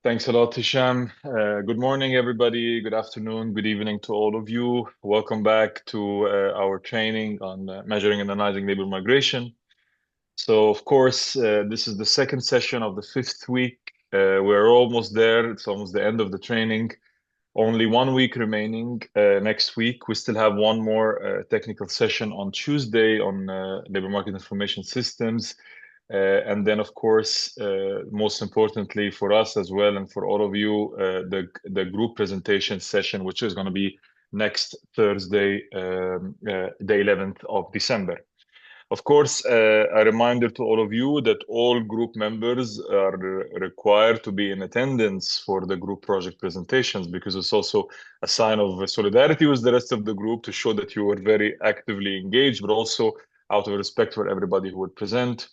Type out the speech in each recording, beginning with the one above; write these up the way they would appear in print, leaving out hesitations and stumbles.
Thanks a lot, Hisham. Good morning, everybody. Good afternoon, good evening to all of you. Welcome back to our training on measuring and analyzing labor migration. So, of course, this is the second session of the fifth week. We're almost there. It's almost the end of the training. Only 1 week remaining. Next week, we still have one more technical session on Tuesday on labor market information systems. And then, of course, most importantly for us as well and for all of you, the group presentation session, which is going to be next Thursday, the 11th of December. Of course, a reminder to all of you that all group members are required to be in attendance for the group project presentations because it's also a sign of solidarity with the rest of the group to show that you are very actively engaged, but also out of respect for everybody who would present.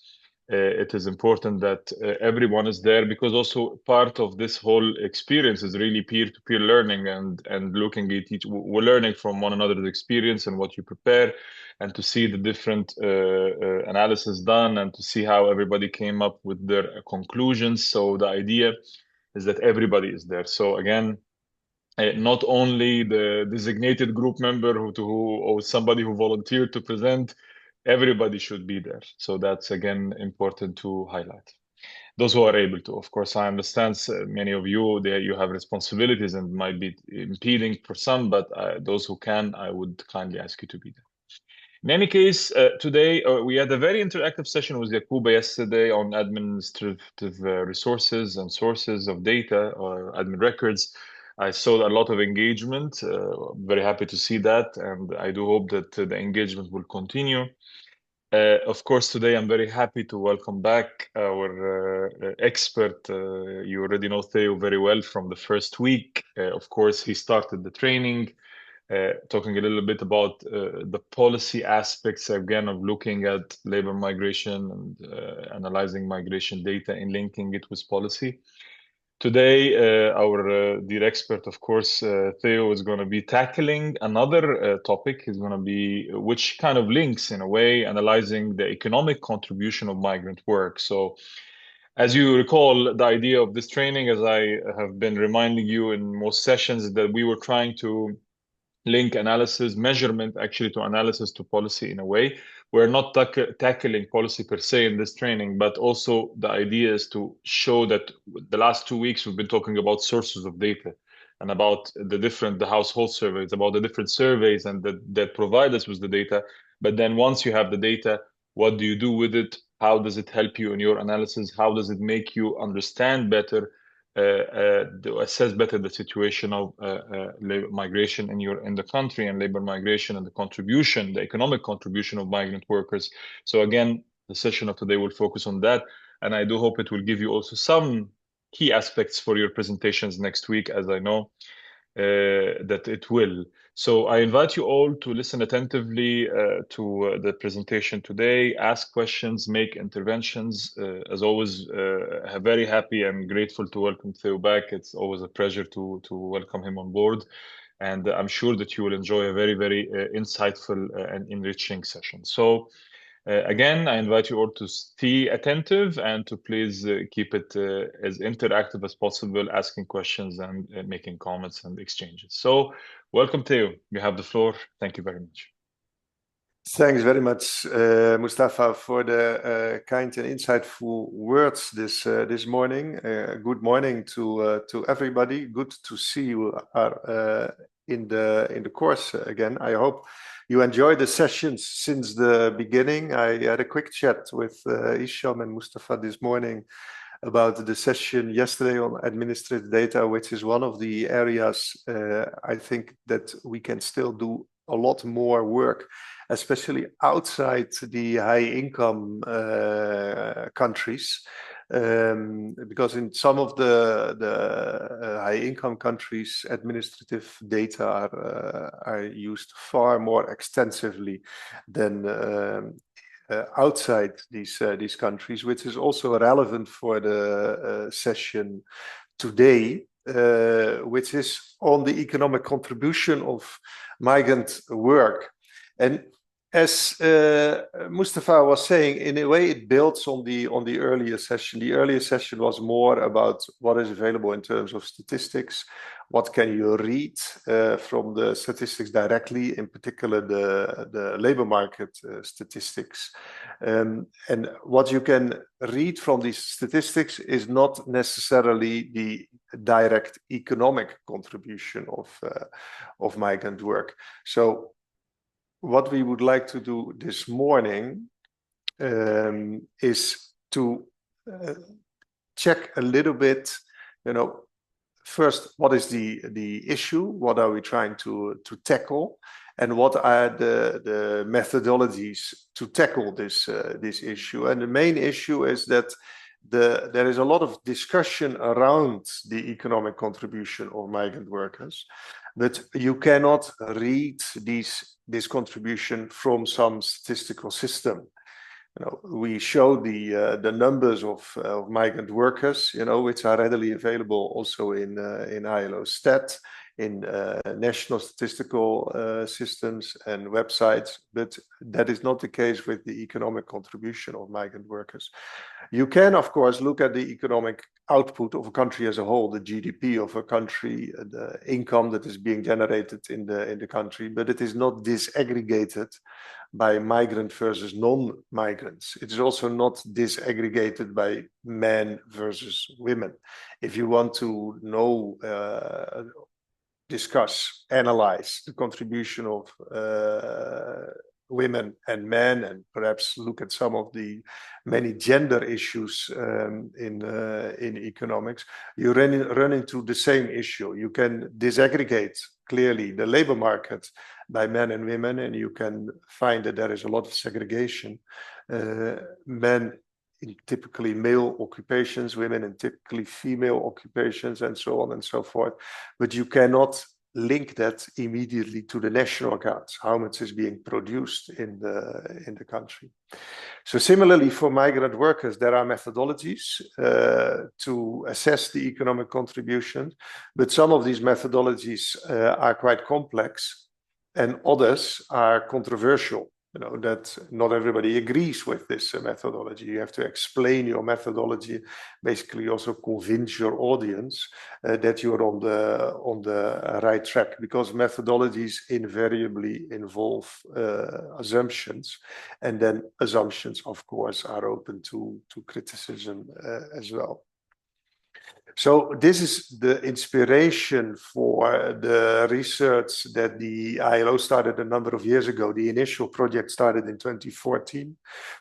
It is important that everyone is there because also part of this whole experience is really peer-to-peer learning and looking at we're learning from one another's experience and what you prepare and to see the different analysis done and to see how everybody came up with their conclusions. So the idea is that everybody is there. So again, not only the designated group member or somebody who volunteered to present, everybody should be there. So that's again important to highlight. Those who are able to, of course, I understand many of you there you have responsibilities and might be impeding for some, but those who can, I would kindly ask you to be there. In any case, today we had a very interactive session with Yakuba yesterday on administrative resources and sources of data or admin records. I saw a lot of engagement. Very happy to see that, and I do hope that the engagement will continue. Of course, today I'm very happy to welcome back our expert. You already know Theo very well from the first week. Of course, he started the training, talking a little bit about the policy aspects, again, of looking at labor migration and analyzing migration data and linking it with policy. Today, our dear expert, of course, Theo, is going to be tackling another topic. Is going to be which kind of links, in a way, analyzing the economic contribution of migrant work. So, as you recall, the idea of this training, as I have been reminding you in most sessions, is that we were trying to link analysis, measurement actually to analysis to policy in a way. We're not tackling policy per se in this training, but also the idea is to show that the last 2 weeks we've been talking about sources of data and about the household surveys, about the different surveys and that provide us with the data. But then once you have the data, what do you do with it? How does it help you in your analysis? How does it make you understand better to assess better the situation of labor migration in the country and labor migration and the economic contribution of migrant workers. So again, the session of today will focus on that, and I do hope it will give you also some key aspects for your presentations next week, as I know that it will. So I invite you all to listen attentively to the presentation today, ask questions, make interventions. As always, very happy and grateful to welcome Theo back. It's always a pleasure to welcome him on board. And I'm sure that you will enjoy a very, very insightful and enriching session. So again, I invite you all to stay attentive and to please keep it as interactive as possible, asking questions and making comments and exchanges. So welcome, Theo. You have the floor. Thank you very much. Thanks very much, Mustafa, for the kind and insightful words this morning. Good morning to everybody. Good to see you are in the course again. I hope you enjoyed the sessions since the beginning. I had a quick chat with Hisham and Mustafa this morning about the session yesterday on administrative data, which is one of the areas I think that we can still do a lot more work, especially outside the high-income countries, because in some of the high-income countries, administrative data are used far more extensively than outside these countries, which is also relevant for the session today, which is on the economic contribution of migrant work. And As Mustafa was saying, in a way, it builds on the earlier session. The earlier session was more about what is available in terms of statistics. What can you read from the statistics directly, in particular the labor market statistics. And what you can read from these statistics is not necessarily the direct economic contribution of migrant work. So what we would like to do this morning is to check a little bit, first, what is the issue? What are we trying to tackle? And what are the methodologies to tackle this issue? And the main issue is that there is a lot of discussion around the economic contribution of migrant workers, but you cannot read this contribution from some statistical system. We show the numbers of migrant workers, which are readily available also in ILO Stat, in national statistical systems and websites, but that is not the case with the economic contribution of migrant workers. You can, of course, look at the economic output of a country as a whole, the GDP of a country, the income that is being generated in the country, but it is not disaggregated by migrant versus non-migrants. It is also not disaggregated by men versus women. If you want to know, discuss, analyze the contribution of women and men, and perhaps look at some of the many gender issues in economics, you run into the same issue. You can disaggregate clearly the labor market by men and women, and you can find that there is a lot of segregation. Men in typically male occupations, women in typically female occupations, and so on and so forth. But you cannot link that immediately to the national accounts, how much is being produced in the country. So similarly, for migrant workers, there are methodologies to assess the economic contribution, but some of these methodologies are quite complex and others are controversial. That not everybody agrees with this methodology. You have to explain your methodology, basically also convince your audience that you're on the right track, because methodologies invariably involve assumptions, and then assumptions, of course, are open to criticism as well. So this is the inspiration for the research that the ILO started a number of years ago. The initial project started in 2014,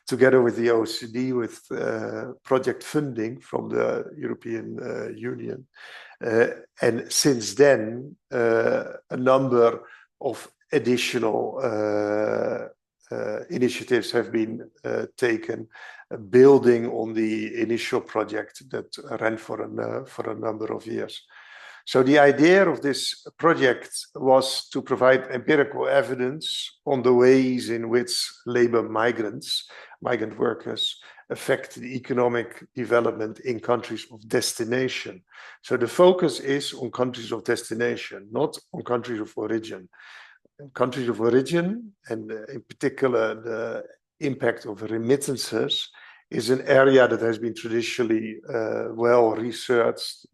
together with the OECD, with project funding from the European Union. And since then, a number of additional initiatives have been taken, building on the initial project that ran for a number of years. So the idea of this project was to provide empirical evidence on the ways in which labor migrant workers, affect the economic development in countries of destination. So the focus is on countries of destination, not on countries of origin. Countries of origin, and in particular the impact of remittances, is an area that has been traditionally well researched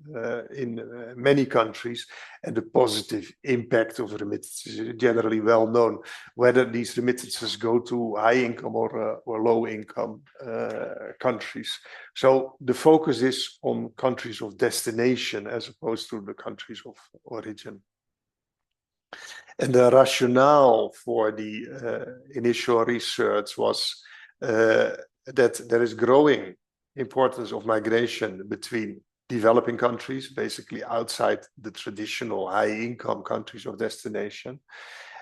in many countries, and the positive impact of remittances is generally well known, whether these remittances go to high income or low income countries. So the focus is on countries of destination as opposed to the countries of origin. And the rationale for the initial research was that there is growing importance of migration between developing countries, basically outside the traditional high-income countries of destination.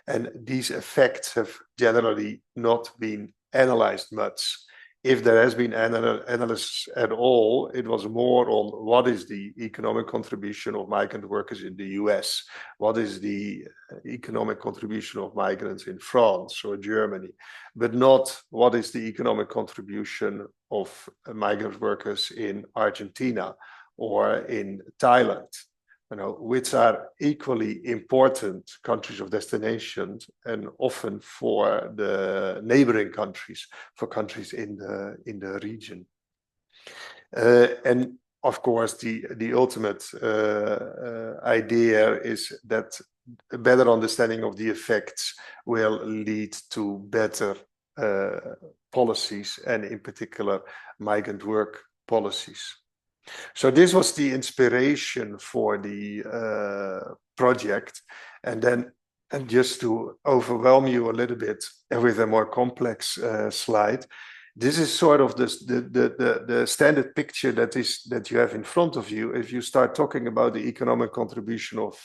And these effects have generally not been analyzed much. If there has been analysis at all, it was more on what is the economic contribution of migrant workers in the US, what is the economic contribution of migrants in France or Germany, but not what is the economic contribution of migrant workers in Argentina or in Thailand. which are equally important countries of destination, and often for the neighboring countries, for countries in the region. And of course, the ultimate idea is that a better understanding of the effects will lead to better policies, and in particular, migrant work policies. So this was the inspiration for the project. And just to overwhelm you a little bit with a more complex slide, this is sort of the standard picture that you have in front of you if you start talking about the economic contribution of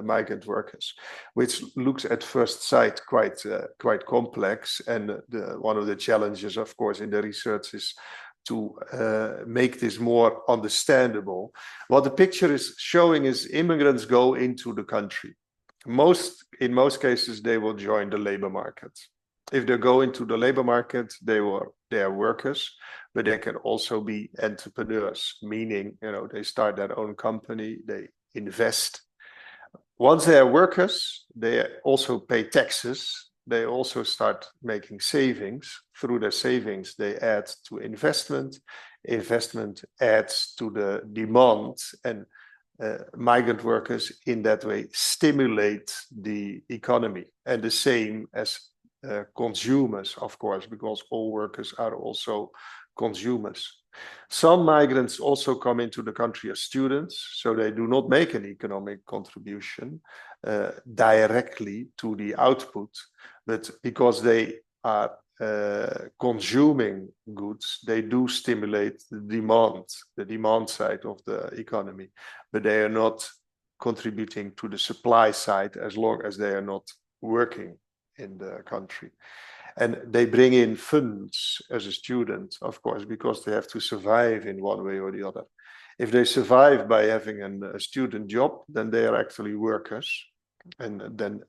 migrant workers, which looks at first sight quite complex. And one of the challenges, of course, in the research is to make this more understandable. What the picture is showing is immigrants go into the country. In most cases, they will join the labor market. If they go into the labor market, they are workers, but they can also be entrepreneurs, meaning they start their own company, they invest. Once they are workers, they also pay taxes. They also start making savings. Through their savings, they add to investment. Investment adds to the demand, and migrant workers in that way stimulate the economy. And the same as consumers, of course, because all workers are also consumers. Some migrants also come into the country as students, so they do not make an economic contribution directly to the output, but because they are consuming goods, they do stimulate the demand side of the economy, but they are not contributing to the supply side as long as they are not working in the country. And they bring in funds as a student, of course, because they have to survive in one way or the other. If they survive by having a student job, then they are actually workers, and then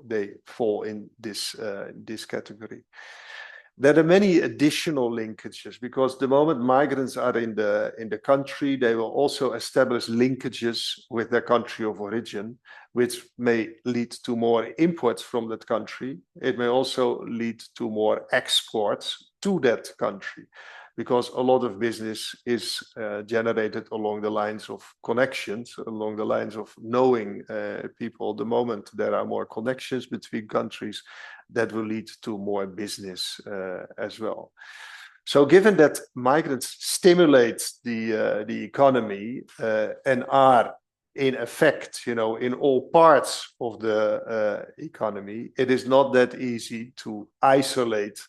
they fall in this category. There are many additional linkages, because the moment migrants are in the country, they will also establish linkages with their country of origin, which may lead to more imports from that country. It may also lead to more exports to that country, because a lot of business is generated along the lines of connections, along the lines of knowing people. The moment there are more connections between countries, that will lead to more business as well. So given that migrants stimulate the economy and are in effect, in all parts of the economy, it is not that easy to isolate,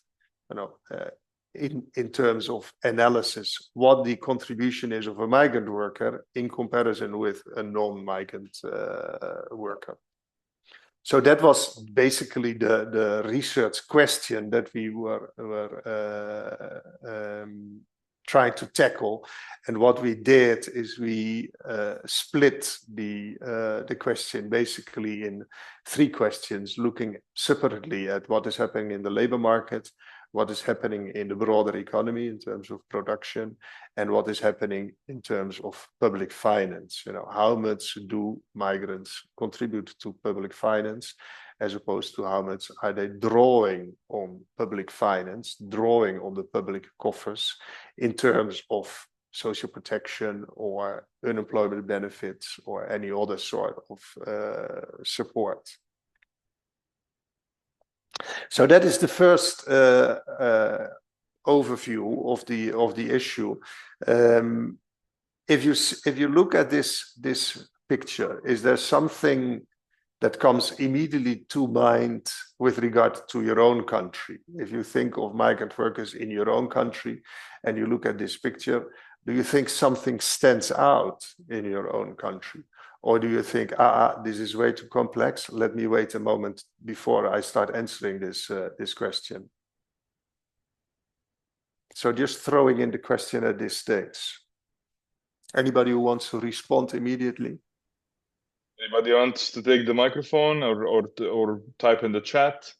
in terms of analysis, what the contribution is of a migrant worker in comparison with a non-migrant worker. So that was basically the research question that we were trying to tackle. And what we did is we split the question basically in 3 questions, looking separately at what is happening in the labor market, what is happening in the broader economy in terms of production, and what is happening in terms of public finance. How much do migrants contribute to public finance, as opposed to how much are they drawing on public finance, drawing on the public coffers in terms of social protection or unemployment benefits or any other sort of support. So that is the first overview of the issue. If you look at this picture, is there something that comes immediately to mind with regard to your own country? If you think of migrant workers in your own country and you look at this picture, do you think something stands out in your own country? Or do you think, this is way too complex, let me wait a moment before I start answering this question? So just throwing in the question at this stage. Anybody who wants to respond immediately? Anybody wants to take the microphone or type in the chat?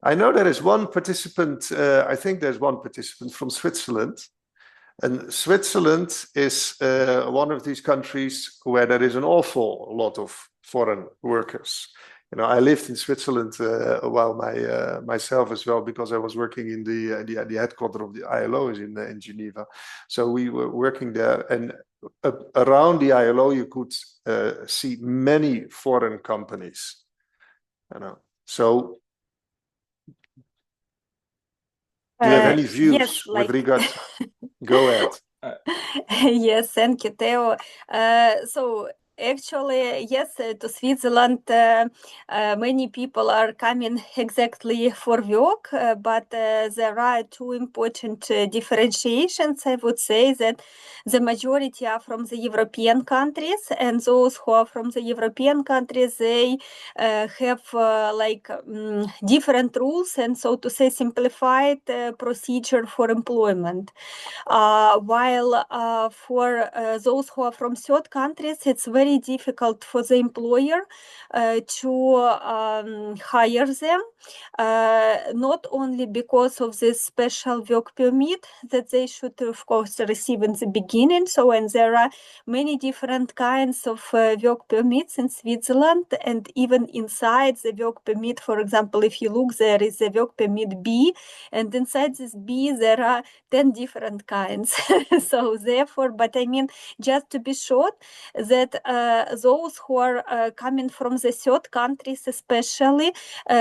I know there is one participant, I think there's one participant from Switzerland. And Switzerland is one of these countries where there is an awful lot of foreign workers. I lived in Switzerland a while myself as well, because I was working in the headquarters of the ILO is in Geneva. So we were working there, and around the ILO you could see many foreign companies. So do you have any views Yes, with regard? Go ahead. Yes, thank you, Theo. So actually, yes, to Switzerland, many people are coming exactly for work, but there are two important differentiations. I would say that the majority are from the European countries, and those who are from the European countries, they have different rules and, so to say, simplified procedure for employment. While for those who are from third countries, it's very difficult for the employer to hire them, not only because of this special work permit that they should, of course, receive in the beginning. So, and there are many different kinds of work permits in Switzerland, and even inside the work permit, for example, if you look, there is a work permit B, and inside this B there are 10 different kinds. So therefore, but I mean, just to be short, that those who are coming from the third countries especially,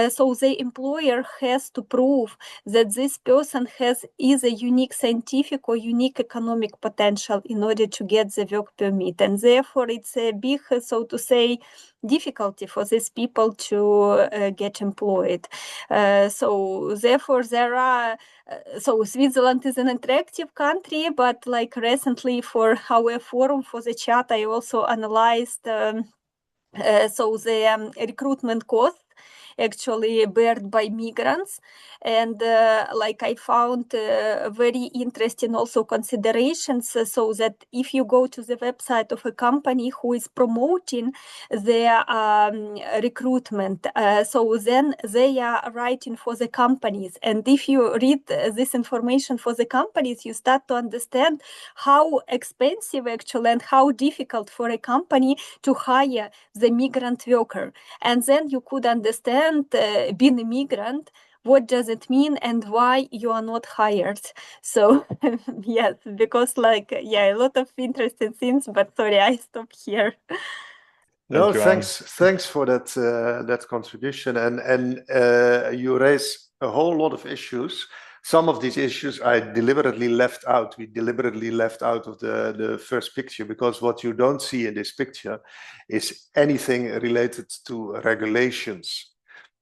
so the employer has to prove that this person has either unique scientific or unique economic potential in order to get the work permit. And therefore, it's a big, so to say, difficulty for these people to get employed. So therefore, there are so Switzerland is an attractive country, but like recently for our forum for the chat, I also analyzed so the recruitment cost actually bared by migrants, and like I found very interesting also considerations, so that if you go to the website of a company who is promoting their recruitment, so then they are writing for the companies, and if you read this information for the companies, you start to understand how expensive actually and how difficult for a company to hire the migrant worker. And then you could understand being a migrant, what does it mean and why you are not hired. So yes, because a lot of interesting things, but sorry, I stop here. No, Thank you, thanks for that contribution, and you raise a whole lot of issues. Some of these issues I deliberately left out. We deliberately left out of the first picture, because what you don't see in this picture is anything related to regulations.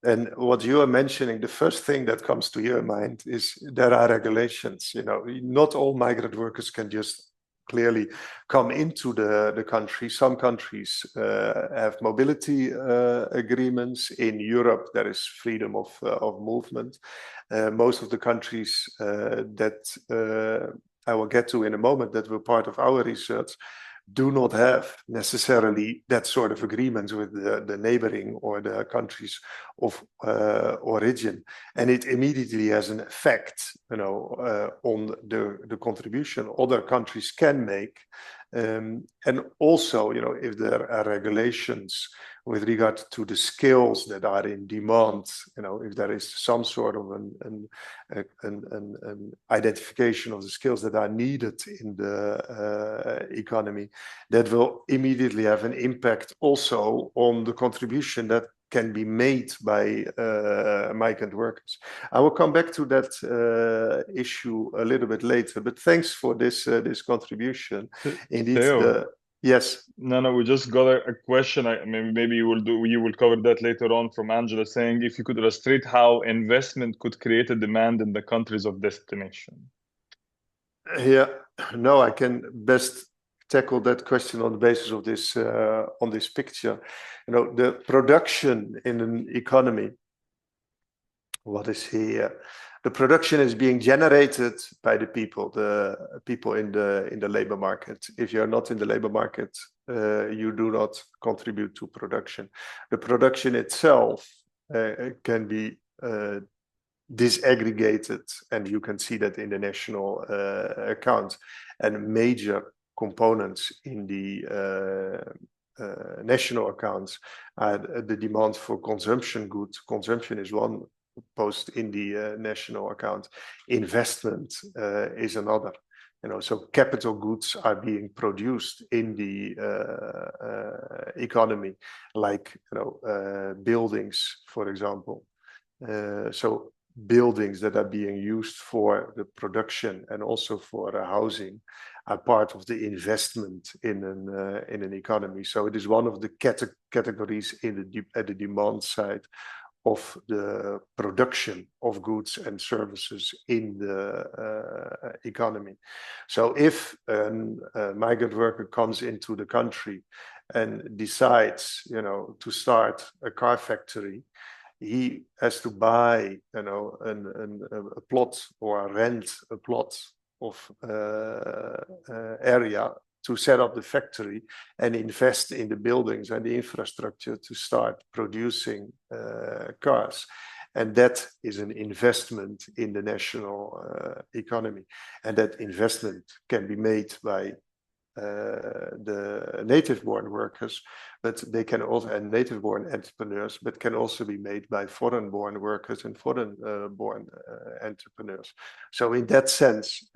And what you are mentioning, the first thing that comes to your mind is there are regulations. Not all migrant workers can just clearly come into the country. Some countries have mobility agreements. In Europe, there is freedom of movement. Most of the countries that I will get to in a moment, that were part of our research, do not have necessarily that sort of agreements with the neighboring or the countries of origin, and it immediately has an effect, on the contribution other countries can make, and also, if there are regulations with regard to the skills that are in demand, if there is some sort of an identification of the skills that are needed in the economy, that will immediately have an impact also on the contribution that can be made by migrant workers. I will come back to that issue a little bit later, but thanks for this contribution. Indeed, Theo. Yes. No, we just got a question. Maybe you will cover that later on, from Angela, saying if you could illustrate how investment could create a demand in the countries of destination. Yeah, no, I can best tackle that question on the basis of this on this picture. The production in an economy. What is here? The production is being generated by the people in the labor market. If you're not in the labor market, you do not contribute to production. The production itself can be disaggregated, and you can see that in the national account. And major components in the national accounts are the demand for consumption goods. Consumption is one post in the national account. Investment is another. So capital goods are being produced in the economy, like buildings, for example. So buildings that are being used for the production and also for housing are part of the investment in an economy. So it is one of the categories at the demand side of the production of goods and services in the economy. So if a migrant worker comes into the country and decides, to start a car factory, he has to buy, a plot or rent a plot of area to set up the factory and invest in the buildings and the infrastructure to start producing cars. And that is an investment in the national economy. And that investment can be made by the native-born workers, but they can also, and native-born entrepreneurs, but can also be made by foreign-born workers and foreign-born entrepreneurs. So in that sense,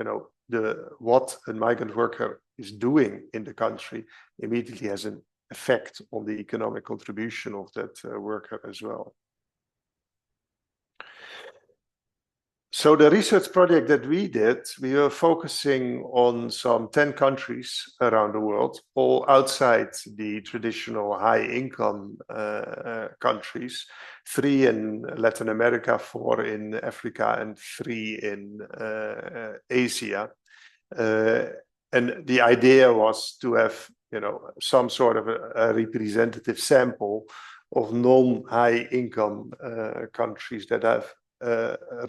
what a migrant worker is doing in the country immediately has an effect on the economic contribution of that worker as well. So the research project that we did, we were focusing on some 10 countries around the world, all outside the traditional high-income countries, 3 in Latin America, 4 in Africa, and 3 in Asia. And the idea was to have, some sort of a representative sample of non-high-income countries that have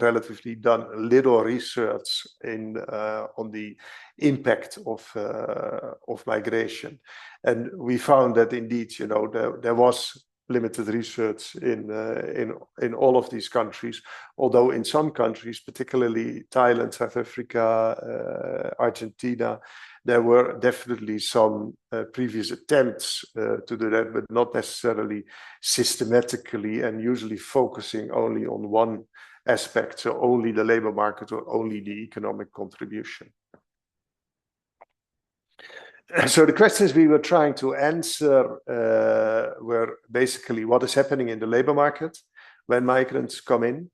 relatively done little research on the impact of migration, and we found that indeed, there was limited research in all of these countries. Although in some countries, particularly Thailand, South Africa, Argentina, there were definitely some previous attempts to do that, but not necessarily systematically, and usually focusing only on one aspect, so only the labor market or only the economic contribution. So the questions we were trying to answer were basically what is happening in the labor market when migrants come in.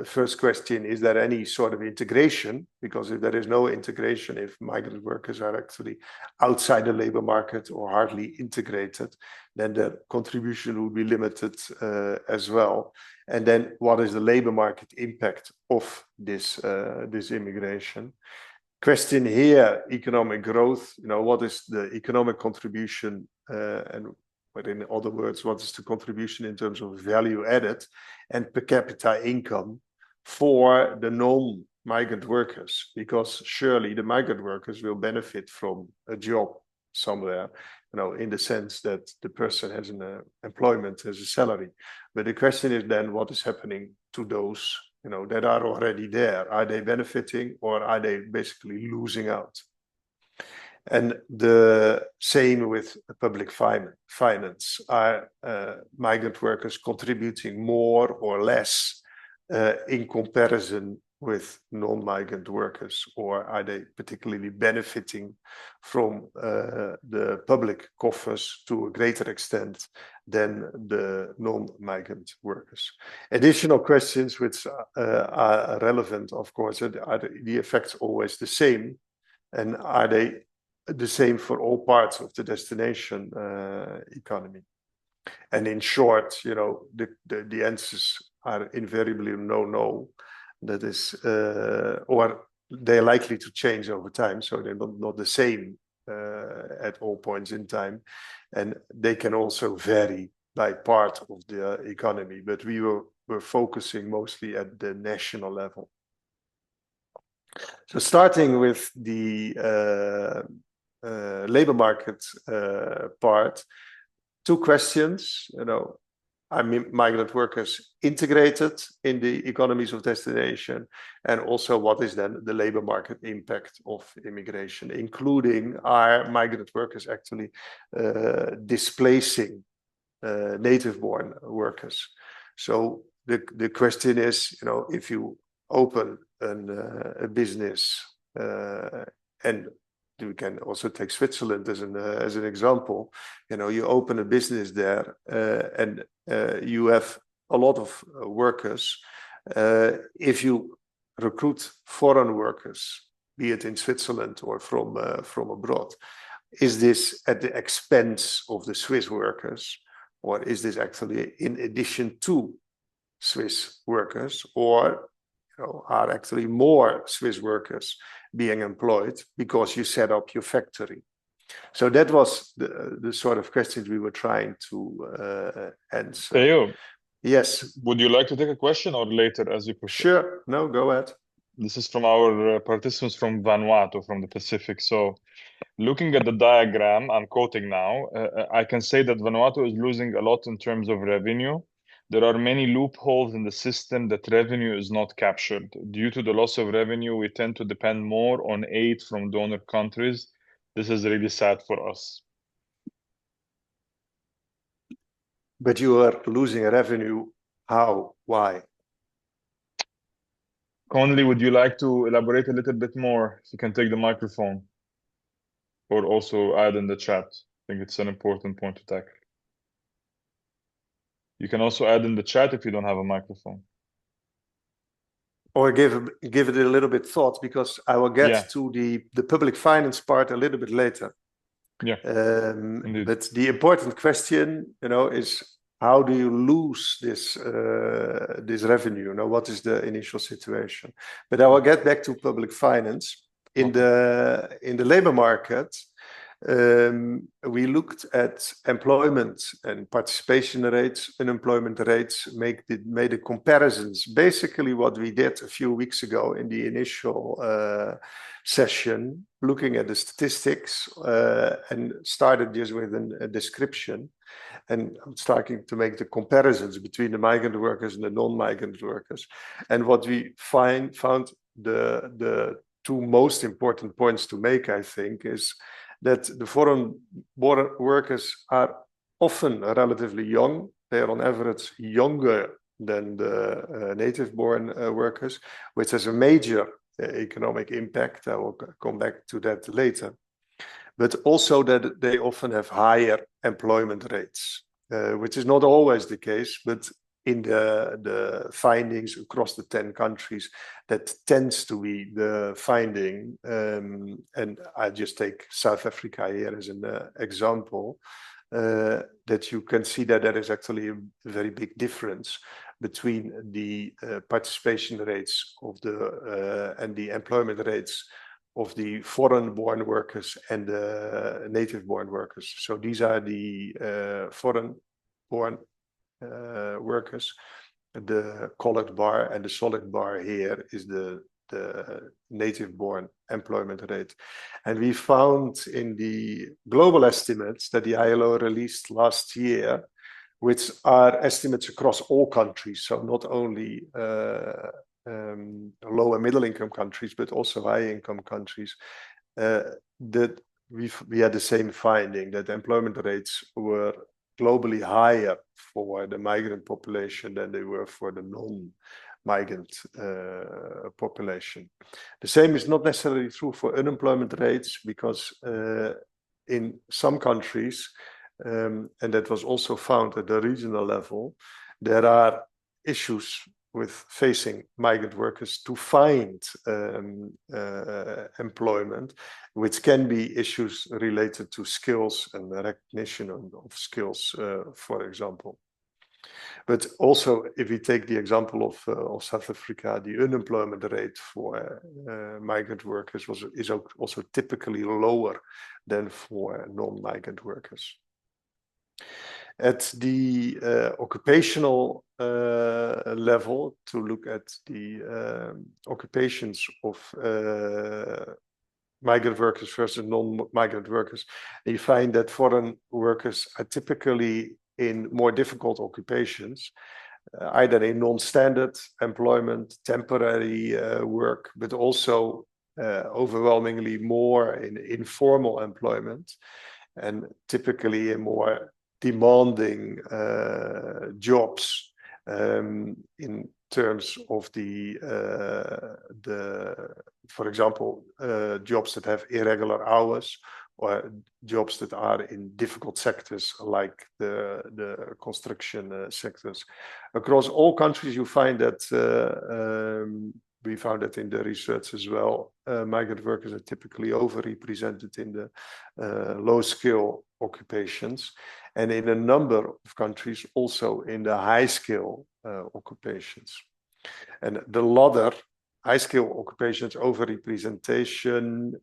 First question, is there any sort of integration? Because if there is no integration, if migrant workers are actually outside the labor market or hardly integrated, then the contribution will be limited as well. And then what is the labor market impact of this immigration? Question here, economic growth, what is the economic contribution, but in other words, what is the contribution in terms of value added and per capita income for the non-migrant workers? Because surely the migrant workers will benefit from a job somewhere, in the sense that the person has an employment, has a salary. But the question is then, what is happening to those that are already there? Are they benefiting or are they basically losing out? And the same with public finance. Are migrant workers contributing more or less in comparison with non-migrant workers, or are they particularly benefiting from the public coffers to a greater extent than the non-migrant workers? Additional questions which are relevant, of course, are the effects always the same, and are they the same for all parts of the destination economy? And in short, the answers are invariably no. That is, or they're likely to change over time, so they're not the same at all points in time, and they can also vary by part of the economy. But we were focusing mostly at the national level. So starting with the labor market part, 2 questions. are migrant workers integrated in the economies of destination, and also what is then the labor market impact of immigration, including are migrant workers actually displacing native-born workers. So the question is, you know, if you open a business, and we can also take Switzerland as an example. You know, you open a business there, and you have a lot of workers. If you recruit foreign workers, be it in Switzerland or from abroad, is this at the expense of the Swiss workers, or is this actually in addition to Swiss workers, or you know, are actually more Swiss workers being employed because you set up your factory? So that was the sort of questions we were trying to answer. Theo, yes. Would you like to take a question or later, as you prefer? Sure. No, go ahead. This is from our participants from Vanuatu, from the Pacific. So, looking at the diagram, I'm quoting now, I can say that Vanuatu is losing a lot in terms of revenue. There are many loopholes in the system that revenue is not captured. Due to the loss of revenue, we tend to depend more on aid from donor countries. This is really sad for us. But you are losing revenue. How? Why? Conley, would you like to elaborate a little bit more? If you can take the microphone. Or also add in the chat. I think it's an important point to tackle. You can also add in the chat if you don't have a microphone. Or give it a little bit thought, because I will get to the public finance part a little bit later. Yeah. But the important question, you know, is how do you lose this this revenue? You know, what is the initial situation? But I will get back to public finance. In the labor market, we looked at employment and participation rates, unemployment rates, made a comparisons. Basically what we did a few weeks ago in the initial session, looking at the statistics, and started just with a description, and starting to make the comparisons between the migrant workers and the non-migrant workers. And what we found the two most important points to make, I think, is that the foreign border workers are often relatively young. They are on average younger than the native-born workers, which has a major economic impact. I will come back to that later. But also that they often have higher employment rates, which is not always the case, but in the findings across the 10 countries, that tends to be the finding. And I just take South Africa here as an example, that you can see that there is actually a very big difference between the participation rates of the and the employment rates of the foreign-born workers and the native-born workers. So these are the foreign-born workers. The colored bar and the solid bar here is the native-born employment rate. And we found in the global estimates that the ILO released last year, which are estimates across all countries, so not only low and middle income countries, but also high income countries, that we had the same finding, that employment rates were globally higher for the migrant population than they were for the non-migrant population. The same is not necessarily true for unemployment rates, because in some countries, and that was also found at the regional level, there are issues with facing migrant workers to find employment, which can be issues related to skills and recognition of skills, for example. But also, if we take the example of South Africa, the unemployment rate for migrant workers is also typically lower than for non-migrant workers. At the occupational level, to look at the occupations of migrant workers versus non-migrant workers, you find that foreign workers are typically in more difficult occupations, either in non-standard employment, temporary work, but also overwhelmingly more in informal employment, and typically in more demanding jobs in terms of for example, jobs that have irregular hours, or jobs that are in difficult sectors like the construction sectors. Across all countries, you find that we found that in the research as well. Migrant workers are typically overrepresented in the low-skill occupations, and in a number of countries also in the high-skill occupations. And the latter, high-skill occupations overrepresentation,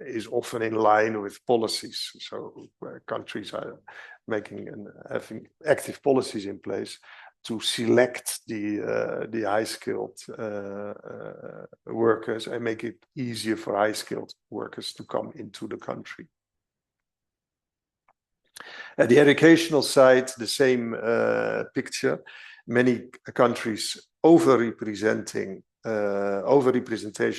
is often in line with policies. So countries are making and having active policies in place to select the high-skilled workers and make it easier for high-skilled workers to come into the country. At the educational side, the same picture. Many countries overrepresentation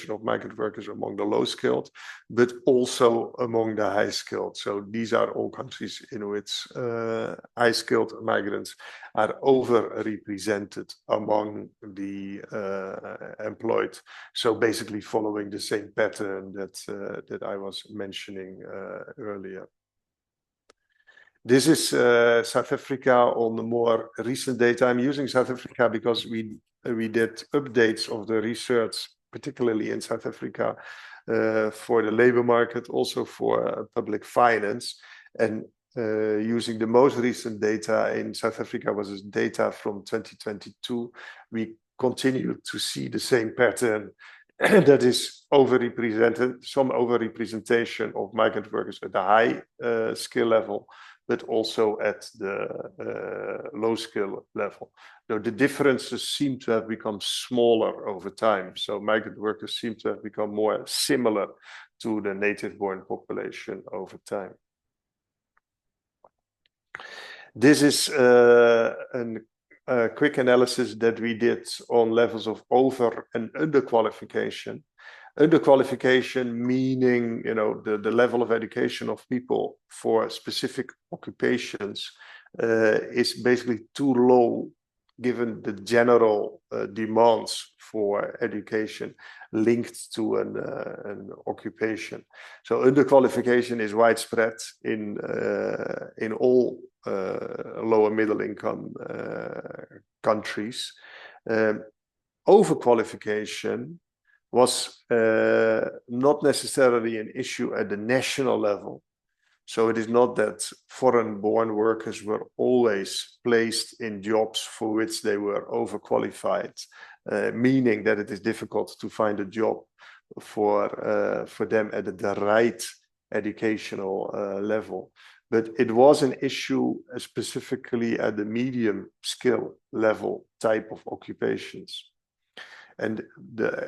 of migrant workers among the low-skilled, but also among the high-skilled. So these are all countries in which high-skilled migrants are overrepresented among the employed. So basically following the same pattern that I was mentioning earlier. This is South Africa on the more recent data. I'm using South Africa because we did updates of the research, particularly in South Africa, for the labor market, also for public finance. And using the most recent data in South Africa was data from 2022. We continue to see the same pattern that is overrepresented, some overrepresentation of migrant workers at the high skill level, but also at the low skill level. Though the differences seem to have become smaller over time. So migrant workers seem to have become more similar to the native-born population over time. This is a quick analysis that we did on levels of over and underqualification. Underqualification meaning, you know, the level of education of people for specific occupations is basically too low given the general demands for education linked to an occupation. So underqualification is widespread in all lower middle income countries. Overqualification was not necessarily an issue at the national level. So it is not that foreign-born workers were always placed in jobs for which they were overqualified, meaning that it is difficult to find a job for them at the right educational level. But it was an issue specifically at the medium skill level type of occupations. And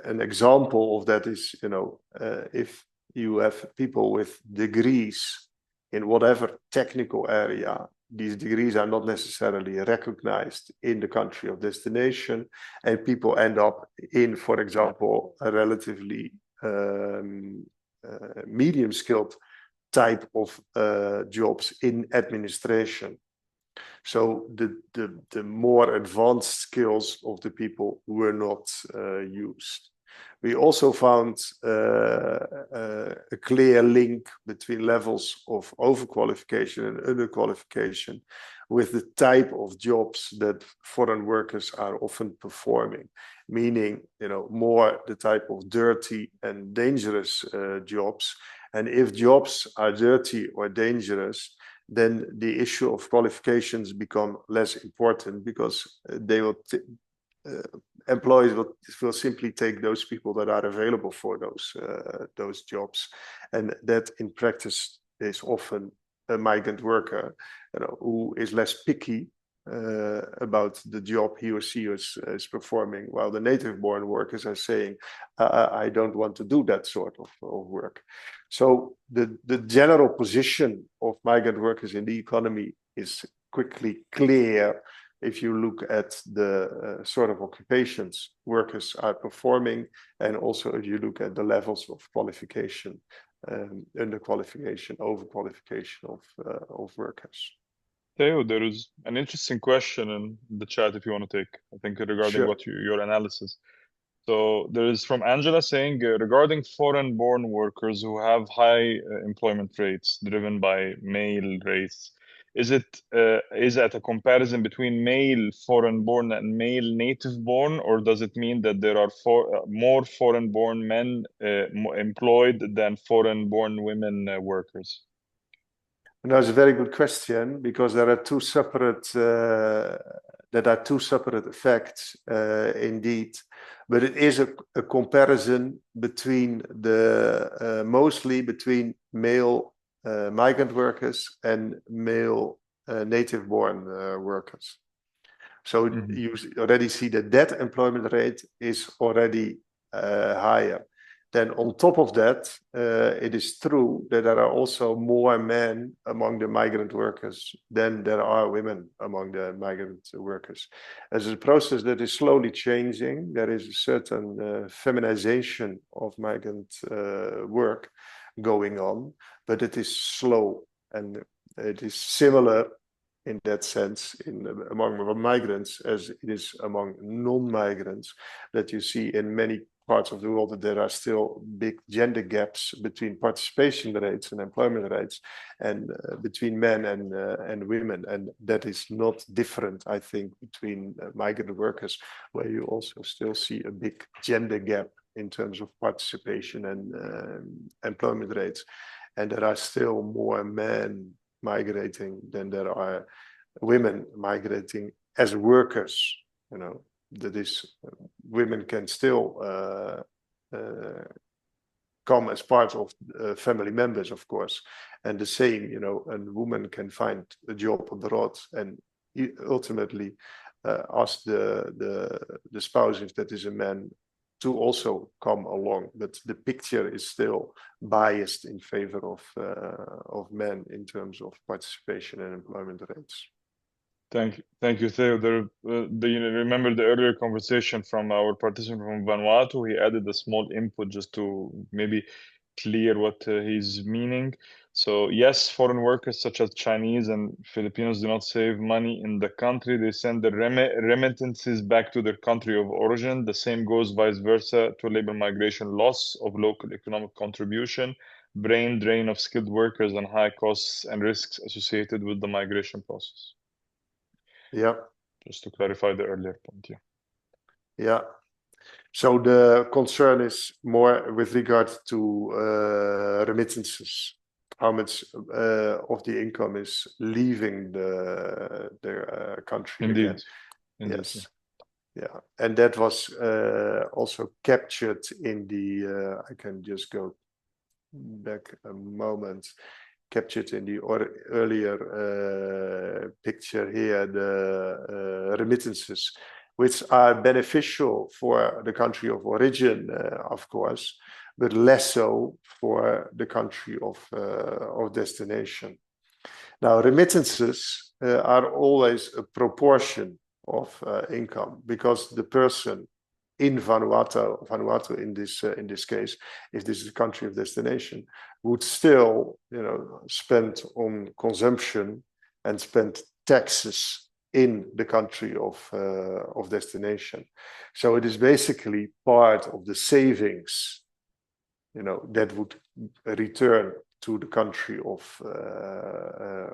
an example of that is, you know, if you have people with degrees in whatever technical area, these degrees are not necessarily recognized in the country of destination, and people end up in, for example, a relatively medium skilled type of jobs in administration. So the more advanced skills of the people were not used. We also found a clear link between levels of overqualification and underqualification with the type of jobs that foreign workers are often performing, meaning, you know, more the type of dirty and dangerous jobs. And if jobs are dirty or dangerous, then the issue of qualifications become less important because they will employers will simply take those people that are available for those jobs, and that in practice is often a migrant worker, you know, who is less picky about the job he or she is performing, while the native-born workers are saying, I don't want to do that sort of work. So the general position of migrant workers in the economy is quickly clear if you look at the sort of occupations workers are performing, and also if you look at the levels of qualification, underqualification, overqualification of workers. Theo, there is an interesting question in the chat if you want to take, I think, regarding Sure. what your analysis. So there is from Angela saying regarding foreign-born workers who have high employment rates driven by male race, is it at a comparison between male foreign-born and male native-born, or does it mean that there are more foreign-born men employed than foreign-born women workers? That's a very good question, because there are two separate effects indeed, but it is a comparison between the mostly between male migrant workers and male native-born workers. So you already see that employment rate is already higher. Then on top of that, it is true that there are also more men among the migrant workers than there are women among the migrant workers. As a process that is slowly changing, there is a certain feminization of migrant work going on, but it is slow, and it is similar in that sense among migrants as it is among non-migrants, that you see in many parts of the world that there are still big gender gaps between participation rates and employment rates, and between men and women, and that is not different, I think, between migrant workers, where you also still see a big gender gap in terms of participation and employment rates, and there are still more men migrating than there are women migrating as workers. You know, that is, women can still come as part of family members, of course, and the same, you know, a woman can find a job abroad and ultimately ask the spouse, if that is a man, to also come along, but the picture is still biased in favor of men in terms of participation and employment rates. Thank you, Theo. You remember the earlier conversation from our participant from Vanuatu? He added a small input just to maybe clear what he's meaning. So yes, foreign workers such as Chinese and Filipinos do not save money in the country. They send the remittances back to their country of origin. The same goes vice versa to labor migration, loss of local economic contribution, brain drain of skilled workers, and high costs and risks associated with the migration process. Yeah. Just to clarify the earlier point, yeah. Yeah. So the concern is more with regard to remittances. How much of the income is leaving their country again? Indeed, yes. Yeah. And that was also captured in the, I can just go back a moment, captured in the earlier picture here, the remittances, which are beneficial for the country of origin, of course, but less so for the country of destination. Now, remittances are always a proportion of income, because the person in Vanuatu in this case, if this is a country of destination, would still, you know, spend on consumption and spend taxes in the country of destination. So it is basically part of the savings, you know, that would return to the country of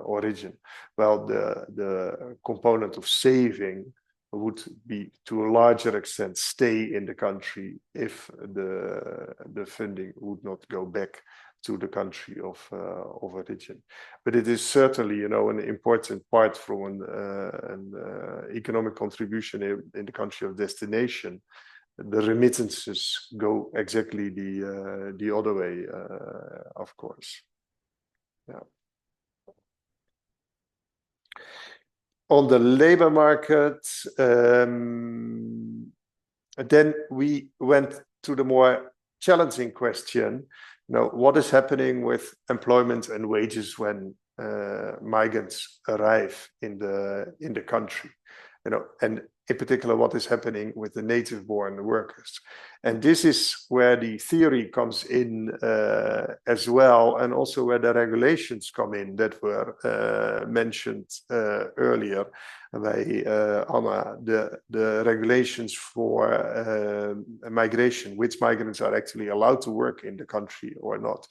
origin. Well, the component of saving would be to a larger extent stay in the country if the funding would not go back to the country of origin. But it is certainly, you know, an important part from an economic contribution in the country of destination. The remittances go exactly the other way, of course. Yeah. On the labor market, then we went to the more challenging question, what is happening with employment and wages when migrants arrive in the country, and in particular what is happening with the native-born workers. And this is where the theory comes in as well, and also where the regulations come in that were mentioned earlier by Anna, the regulations for migration, which migrants are actually allowed to work in the country or not.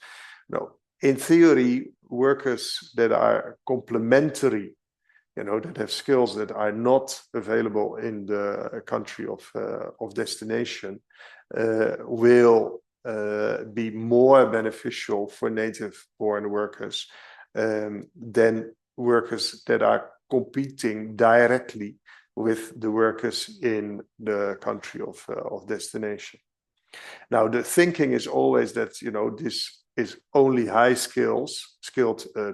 No, in theory, workers that are complementary, that have skills that are not available in the country of destination, will be more beneficial for native-born workers than workers that are competing directly with the workers in the country of destination. Now, the thinking is always that, this is only skilled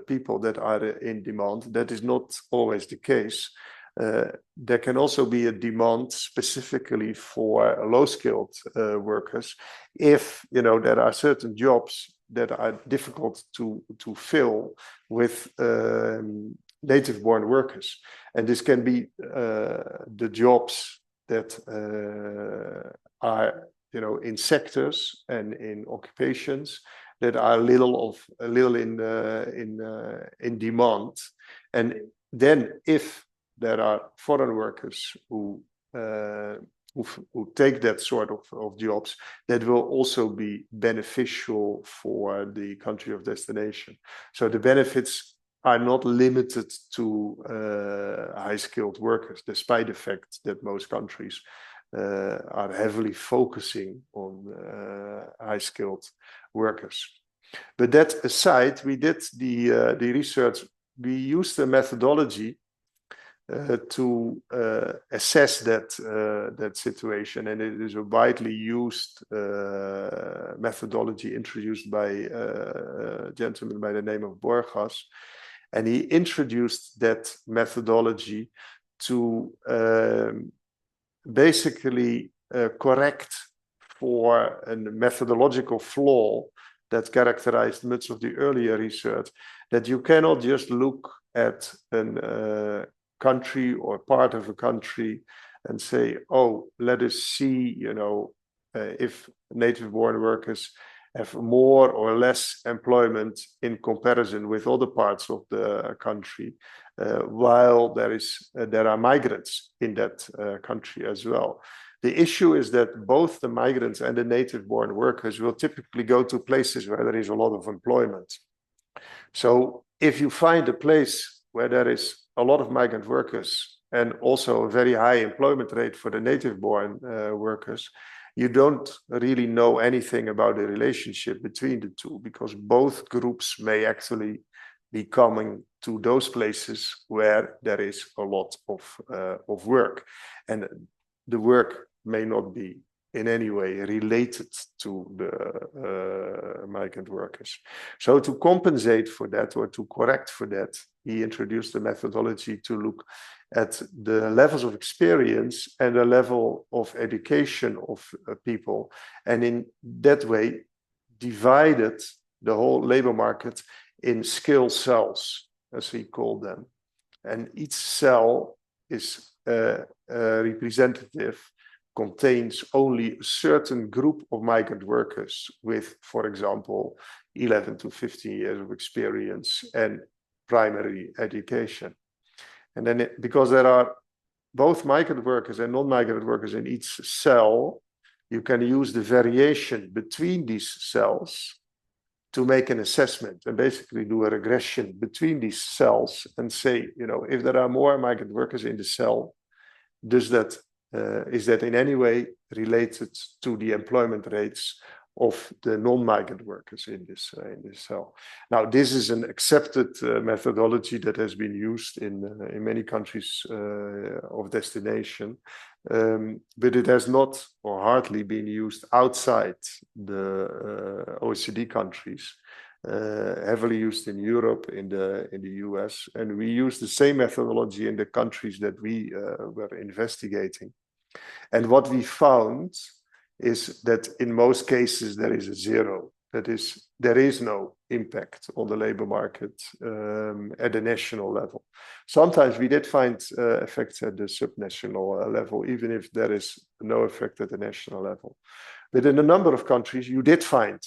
people that are in demand. That is not always the case. There can also be a demand specifically for low-skilled workers if, there are certain jobs that are difficult to fill with native-born workers. And this can be the jobs that are, in sectors and in occupations that are little in demand. And then if there are foreign workers who take that sort of jobs, that will also be beneficial for the country of destination. So the benefits are not limited to high-skilled workers, despite the fact that most countries are heavily focusing on high-skilled workers. But that aside, we did the research. We used a methodology to assess that situation, and it is a widely used methodology introduced by a gentleman by the name of Borgas, and he introduced that methodology to basically correct for a methodological flaw that characterized much of the earlier research, that you cannot just look at a country or part of a country and say, oh, let us see, if native-born workers have more or less employment in comparison with other parts of the country, while there are migrants in that country as well. The issue is that both the migrants and the native-born workers will typically go to places where there is a lot of employment. So if you find a place where there is a lot of migrant workers and also a very high employment rate for the native-born workers, you don't really know anything about the relationship between the two, because both groups may actually be coming to those places where there is a lot of work, and the work may not be in any way related to the migrant workers. So to compensate for that, or to correct for that, he introduced a methodology to look at the levels of experience and the level of education of people, and in that way divided the whole labor market in skill cells, as we call them. And each cell is representative, contains only a certain group of migrant workers with, for example, 11 to 15 years of experience and primary education. And then because there are both migrant workers and non-migrant workers in each cell, you can use the variation between these cells to make an assessment and basically do a regression between these cells and say, if there are more migrant workers in the cell, is that in any way related to the employment rates of the non-migrant workers in this cell? Now, this is an accepted methodology that has been used in many countries of destination, but it has not or hardly been used outside the OECD countries. Heavily used in Europe, in the US, and we use the same methodology in the countries that we were investigating. And what we found is that in most cases there is a zero. That is, there is no impact on the labor market at the national level. Sometimes we did find effects at the subnational level, even if there is no effect at the national level. But in a number of countries, you did find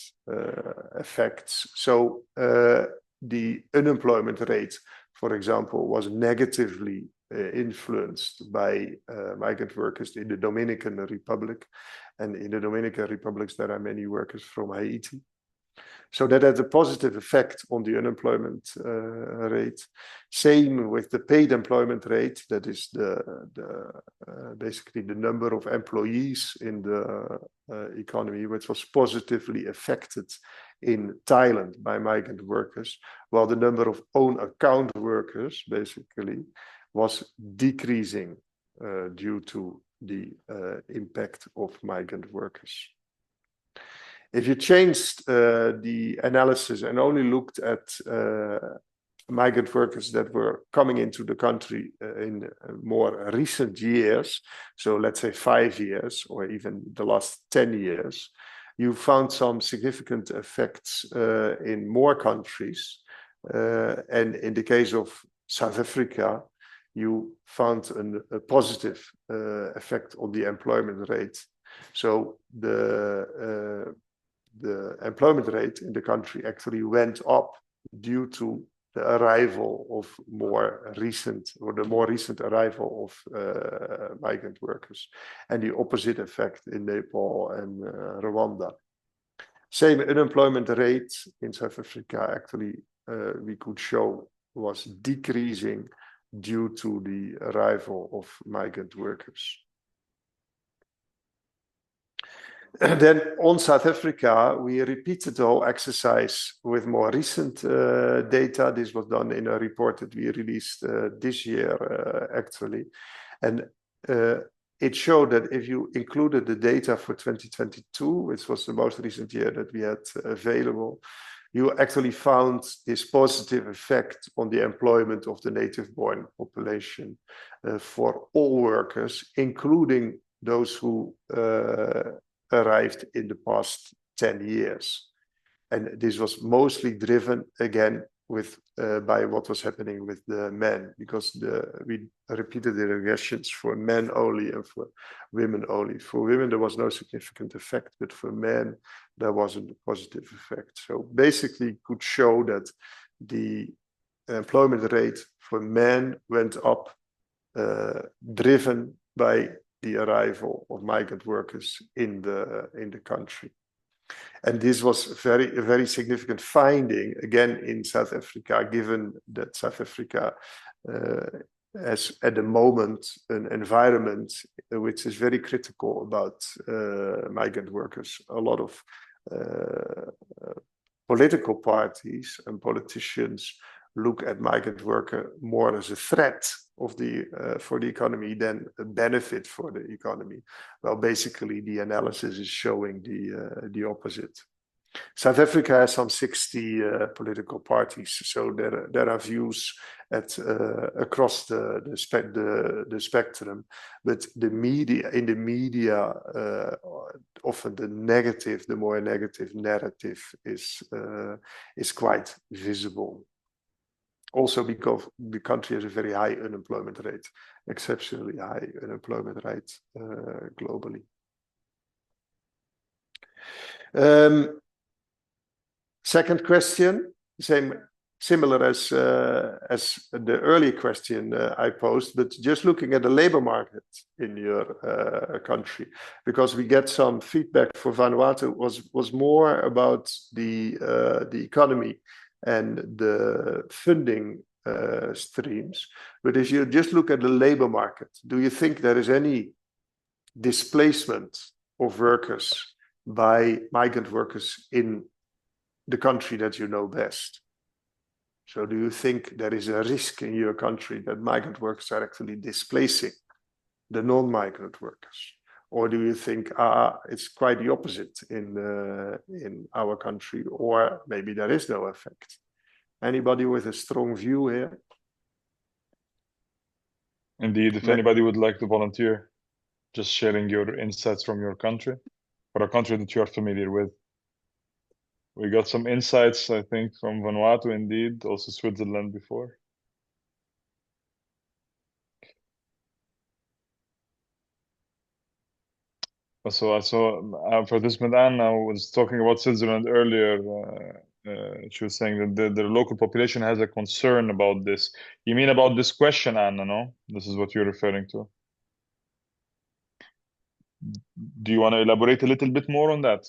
effects. So the unemployment rate, for example, was negatively influenced by migrant workers in the Dominican Republic. And in the Dominican Republic, there are many workers from Haiti. So that had a positive effect on the unemployment rate. Same with the paid employment rate, that is basically the number of employees in the economy, which was positively affected in Thailand by migrant workers, while the number of own account workers basically was decreasing due to the impact of migrant workers. If you changed the analysis and only looked at migrant workers that were coming into the country in more recent years, so let's say 5 years or even the last 10 years, you found some significant effects in more countries. And in the case of South Africa, you found a positive effect on the employment rate. So the employment rate in the country actually went up due to the arrival of the more recent arrival of migrant workers, and the opposite effect in Nepal and Rwanda. Same unemployment rate in South Africa actually we could show was decreasing due to the arrival of migrant workers. And then on South Africa, we repeated the whole exercise with more recent data. This was done in a report that we released this year, actually. And it showed that if you included the data for 2022, which was the most recent year that we had available, you actually found this positive effect on the employment of the native-born population for all workers, including those who arrived in the past 10 years. And this was mostly driven again with by what was happening with the men, because we repeated the regressions for men only and for women only. For women, there was no significant effect, but for men, there wasn't a positive effect. So basically could show that the employment rate for men went up, driven by the arrival of migrant workers in the country. And this was a very significant finding, again, in South Africa, given that South Africa has at the moment an environment which is very critical about migrant workers. A lot of political parties and politicians look at migrant worker more as a threat of for the economy than a benefit for the economy. Well, basically, the analysis is showing the opposite. South Africa has some 60 political parties, so there are views across the spectrum. But in the media, often the more negative narrative is quite visible. Also because the country has a very high unemployment rate, exceptionally high unemployment rate globally. Second question, similar as the earlier question I posed, but just looking at the labor market in your country, because we get some feedback for Vanuatu was more about the economy and the funding streams. But if you just look at the labor market, do you think there is any displacement of workers by migrant workers in the country that you know best? So do you think there is a risk in your country that migrant workers are actually displacing the non-migrant workers? Or do you think it's quite the opposite in our country, or maybe there is no effect? Anybody with a strong view here? Indeed, if anybody would like to volunteer, just sharing your insights from your country, or a country that you are familiar with. We got some insights, I think, from Vanuatu, indeed, also Switzerland before. So participant Anna was talking about Switzerland earlier. She was saying that the local population has a concern about this. You mean about this question, Anna, no? This is what you're referring to. Do you want to elaborate a little bit more on that?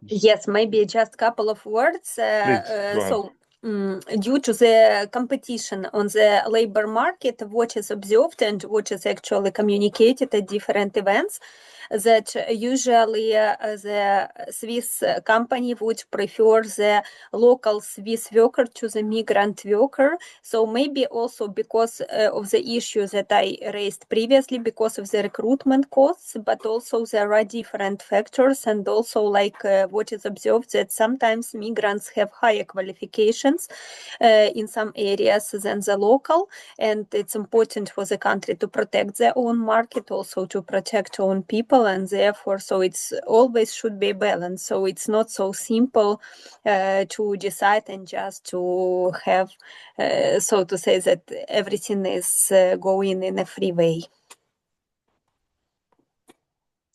Yes, maybe just a couple of words. Please, go ahead. So, due to the competition on the labor market, what is observed and what is actually communicated at different events, that usually the Swiss company would prefer the local Swiss worker to the migrant worker. So maybe also because of the issues that I raised previously, because of the recruitment costs, but also there are different factors, and also like what is observed that sometimes migrants have higher qualifications in some areas than the local, and it's important for the country to protect their own market, also to protect own people, and therefore so it's always should be balanced. So it's not so simple to decide and just to have so to say that everything is going in a free way.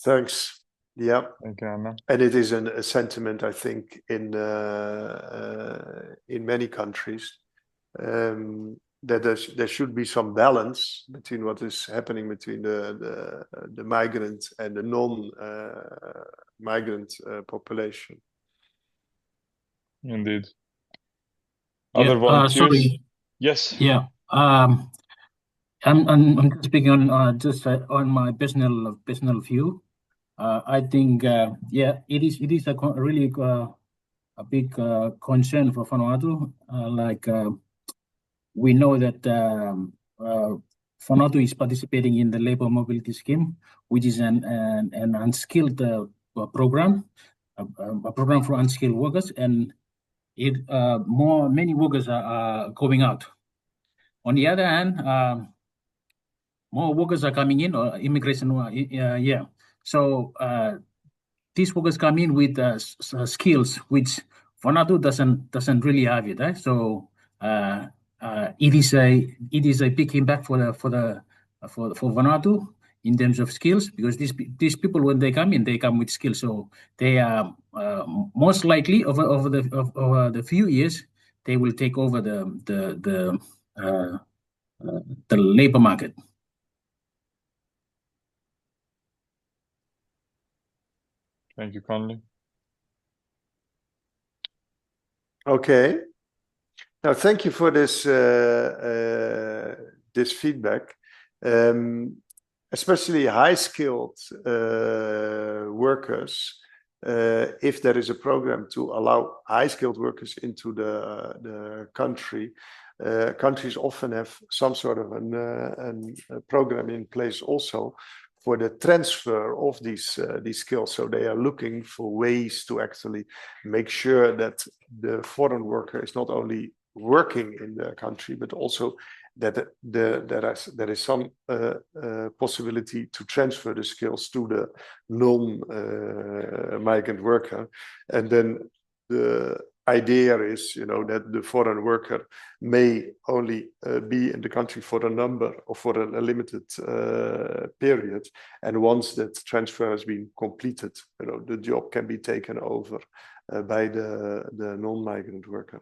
Thanks. Yeah. Thank you, Anna. And it is a sentiment, I think, in many countries, that there should be some balance between what is happening between the migrant and the non-migrant population. Indeed. Other volunteers? Sorry. Yes. Yeah. I'm speaking on just on my personal view. I think it is a really a big concern for Vanuatu. We know that Vanuatu is participating in the labor mobility scheme, which is an unskilled program, a program for unskilled workers, and many workers are going out. On the other hand, more workers are coming in, or immigration. So these workers come in with skills which Vanuatu doesn't really have it. Eh? So it is a big impact for Vanuatu in terms of skills, because these people, when they come in, they come with skills. So they are most likely over the few years they will take over the labor market. Thank you, Conley. Okay. Now, thank you for this this feedback. Especially high-skilled workers. If there is a program to allow high-skilled workers into the country, countries often have some sort of a program in place also for the transfer of these skills. So they are looking for ways to actually make sure that the foreign worker is not only working in the country, but also that there is some possibility to transfer the skills to the non-migrant worker. And then the idea is, that the foreign worker may only be in the country for a number or for a limited period. And once that transfer has been completed, the job can be taken over by the non-migrant worker.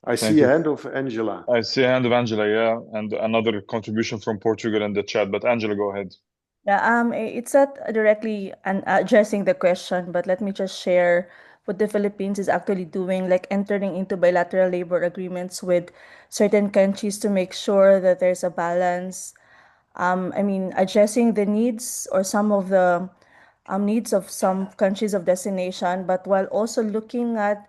I see a hand of Angela. I see a hand of Angela, yeah, and another contribution from Portugal in the chat. But Angela, go ahead. Yeah, it's not directly addressing the question, but let me just share what the Philippines is actually doing, like entering into bilateral labor agreements with certain countries to make sure that there's a balance. Addressing the needs or some of the needs of some countries of destination, but while also looking at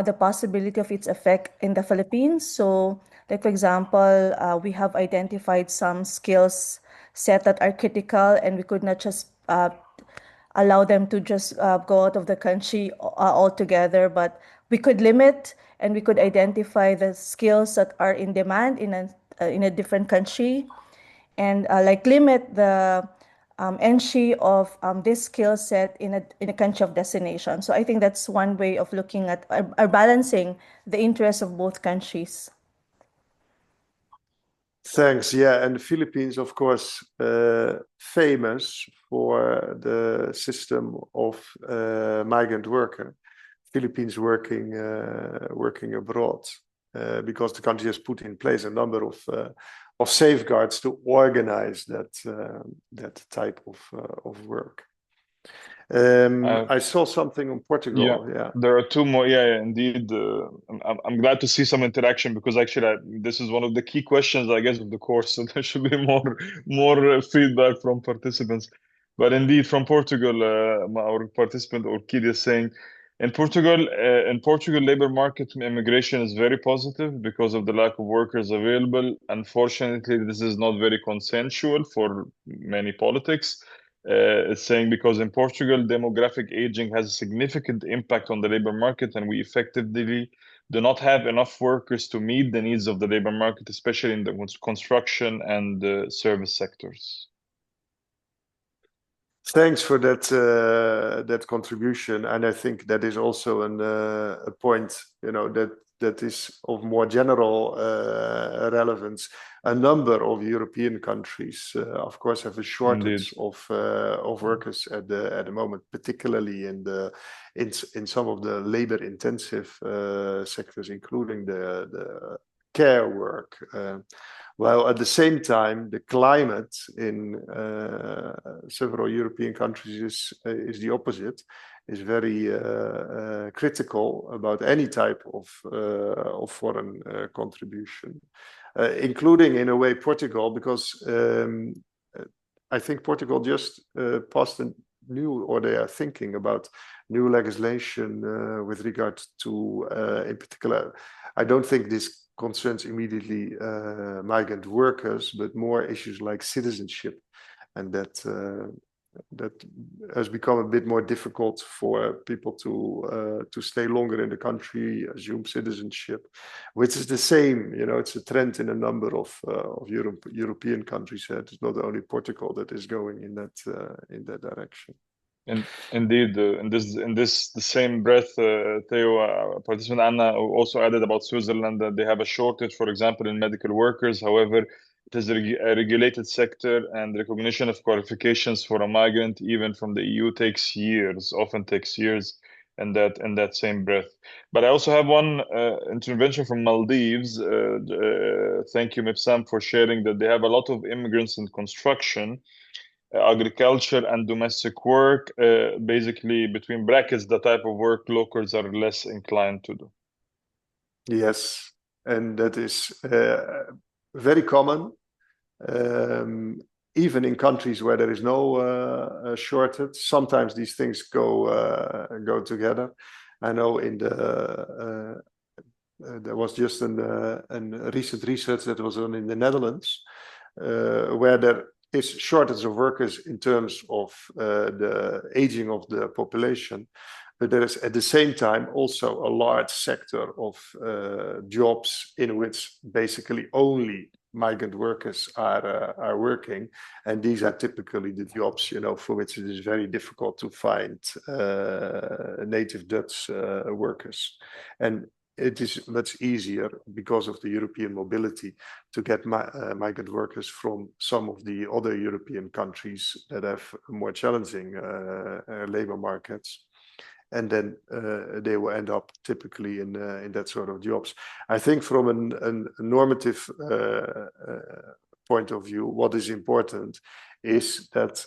the possibility of its effect in the Philippines. So, like for example, we have identified some skills set that are critical, and we could not just allow them to just go out of the country altogether, but we could limit and we could identify the skills that are in demand in a different country, and limit the entry of this skill set in a country of destination. So I think that's one way of looking at or balancing the interests of both countries. Thanks. Yeah, and the Philippines, of course, famous for the system of migrant worker. Philippines working abroad because the country has put in place a number of safeguards to organize that type of work. I saw something on Portugal. Yeah. There are two more. Indeed. I'm glad to see some interaction because actually this is one of the key questions, I guess, of the course. So there should be more feedback from participants. But indeed, from Portugal, our participant Orchid is saying, in Portugal, labor market immigration is very positive because of the lack of workers available. Unfortunately, this is not very consensual for many politics. It's saying because in Portugal, demographic aging has a significant impact on the labor market, and we effectively do not have enough workers to meet the needs of the labor market, especially in the construction and service sectors. Thanks for that contribution, and I think that is also a point, that is of more general relevance. A number of European countries, of course, have a shortage of workers at the moment, particularly in some of the labor-intensive sectors, including the care work. While at the same time, the climate in several European countries is the opposite, is very critical about any type of foreign contribution, including in a way Portugal, because I think Portugal just passed a new, or they are thinking about new legislation with regard to, in particular, I don't think this concerns immediately migrant workers, but more issues like citizenship, and that has become a bit more difficult for people to stay longer in the country, assume citizenship, which is the same. It's a trend in a number of European countries. It's not only Portugal that is going in that direction. And indeed, in the same breath, Theo, participant Anna also added about Switzerland that they have a shortage, for example, in medical workers. However, it is a regulated sector, and recognition of qualifications for a migrant, even from the EU, often takes years. In that same breath. But I also have one intervention from Maldives. Thank you, Mipsam, for sharing that they have a lot of immigrants in construction, agriculture and domestic work, basically between brackets, the type of work locals are less inclined to do. Yes, and that is very common, even in countries where there is no shortage. Sometimes these things go together. I know there was just a recent research that was done in the Netherlands, where there is shortage of workers in terms of the aging of the population, but there is at the same time also a large sector of jobs in which basically only migrant workers are working, and these are typically the jobs for which it is very difficult to find native Dutch workers, and it is much easier because of the European mobility to get migrant workers from some of the other European countries that have more challenging labor markets. And then they will end up typically in that sort of jobs. I think from a normative point of view, what is important is that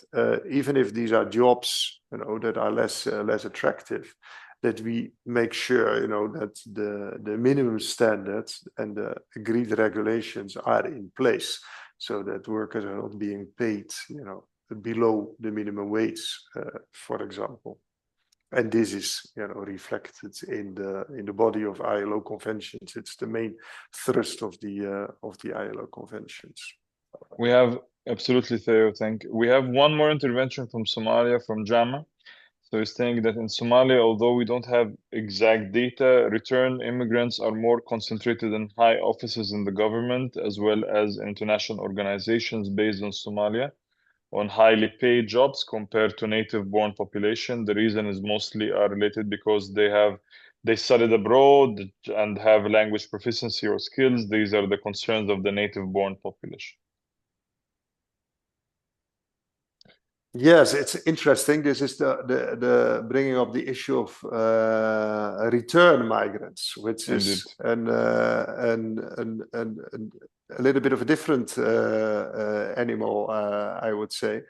even if these are jobs that are less attractive, that we make sure that the minimum standards and the agreed regulations are in place, so that workers are not being paid below the minimum wage, for example. And this is reflected in the body of ILO conventions. It's the main thrust of the ILO conventions. We have absolutely, Theo. We have one more intervention from Somalia, from Jama. So he's saying that in Somalia, although we don't have exact data, return immigrants are more concentrated in high offices in the government, as well as international organizations based in Somalia. on highly paid jobs compared to native-born population. The reason is mostly related because they studied abroad and have language proficiency or skills. These are the concerns of the native-born population. Yes, it's interesting. This is the bringing up the issue of return migrants, which is a little bit of a different animal, I would say,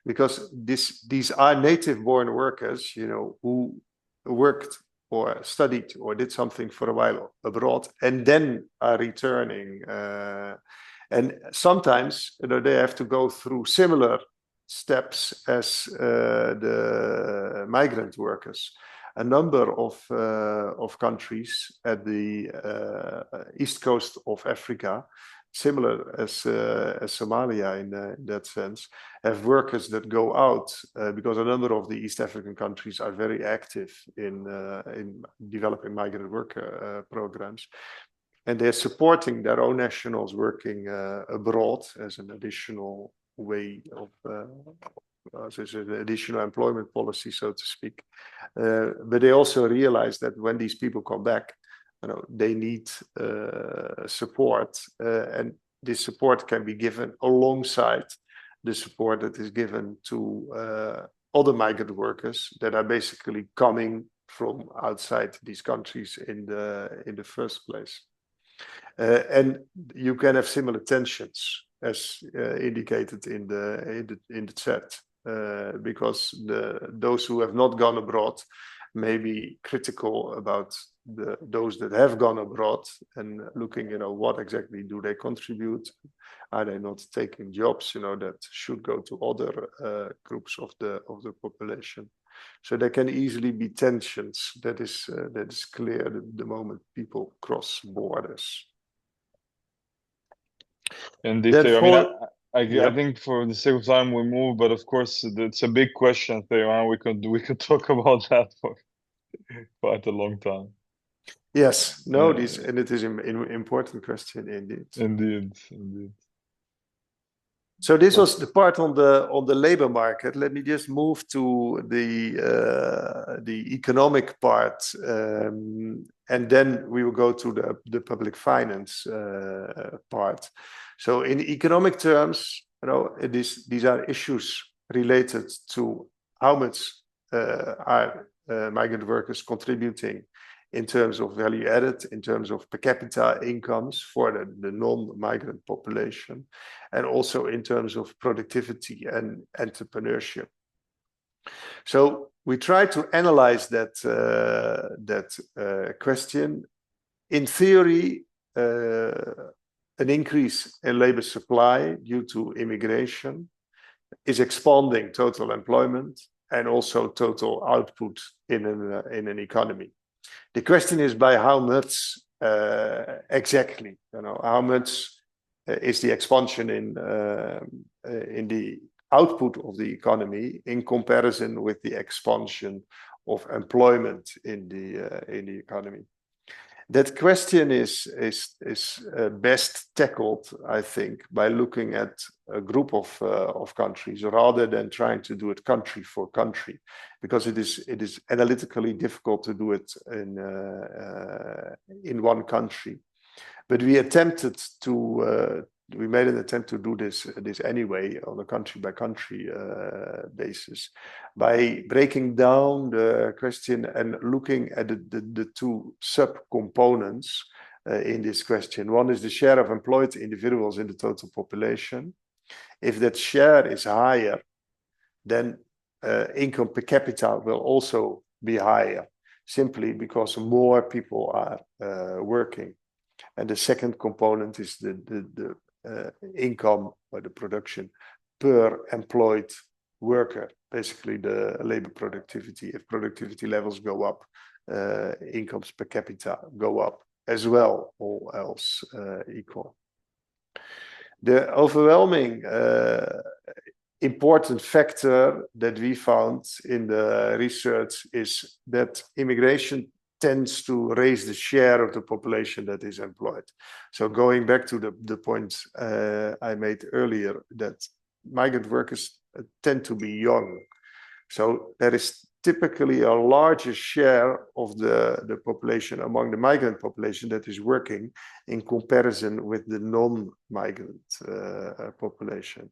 because these are native-born workers, you know, who worked or studied or did something for a while abroad and then are returning. And sometimes, you know, they have to go through similar steps as the migrant workers. A number of countries at the east coast of Africa, similar as Somalia in that sense, have workers that go out because a number of the East African countries are very active in developing migrant worker programs. And they're supporting their own nationals working abroad as an additional way of as an additional employment policy, so to speak. But they also realize that when these people come back, you know, they need support, and this support can be given alongside the support that is given to other migrant workers that are basically coming from outside these countries in the first place. And you can have similar tensions as indicated in the chat, because those who have not gone abroad may be critical about those that have gone abroad and looking, you know, what exactly do they contribute? Are they not taking jobs, you know, that should go to other groups of the population? So there can easily be tensions. That is clear the moment people cross borders. Indeed, Theo. I think for the sake of time we move, but of course it's a big question, Theo. We could talk about that for quite a long time. Yes, no, and it is an important question indeed. Indeed. So this was the part on the labor market. Let me just move to the economic part, and then we will go to the public finance part. So in economic terms, you know, these are issues related to how much are migrant workers contributing in terms of value added, in terms of per capita incomes for the non-migrant population, and also in terms of productivity and entrepreneurship. So we try to analyze that question. In theory, an increase in labor supply due to immigration is expanding total employment and also total output in an economy. The question is by how much exactly, you know, how much is the expansion in the output of the economy in comparison with the expansion of employment in the economy. That question is best tackled, I think, by looking at a group of countries rather than trying to do it country for country, because it is analytically difficult to do it in one country. But we attempted to we made an attempt to do this anyway on a country by country basis by breaking down the question and looking at the two sub-components in this question. One is the share of employed individuals in the total population. If that share is higher, then income per capita will also be higher, simply because more people are working. And the second component is the income or the production per employed worker, basically the labor productivity. If productivity levels go up, incomes per capita go up as well, all else equal. The overwhelming important factor that we found in the research is that immigration tends to raise the share of the population that is employed. So going back to the point I made earlier, that migrant workers tend to be young. So there is typically a larger share of the population among the migrant population that is working in comparison with the non-migrant population.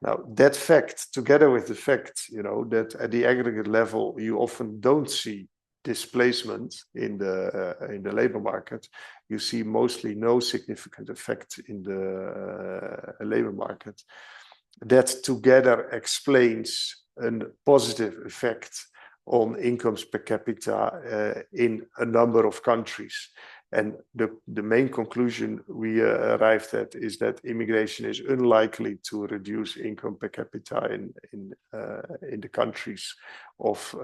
Now, that fact, together with the fact, that at the aggregate level, you often don't see displacement in the labor market. You see mostly no significant effect in the labor market. That together explains a positive effect on incomes per capita in a number of countries. And the main conclusion we arrived at is that immigration is unlikely to reduce income per capita in the countries of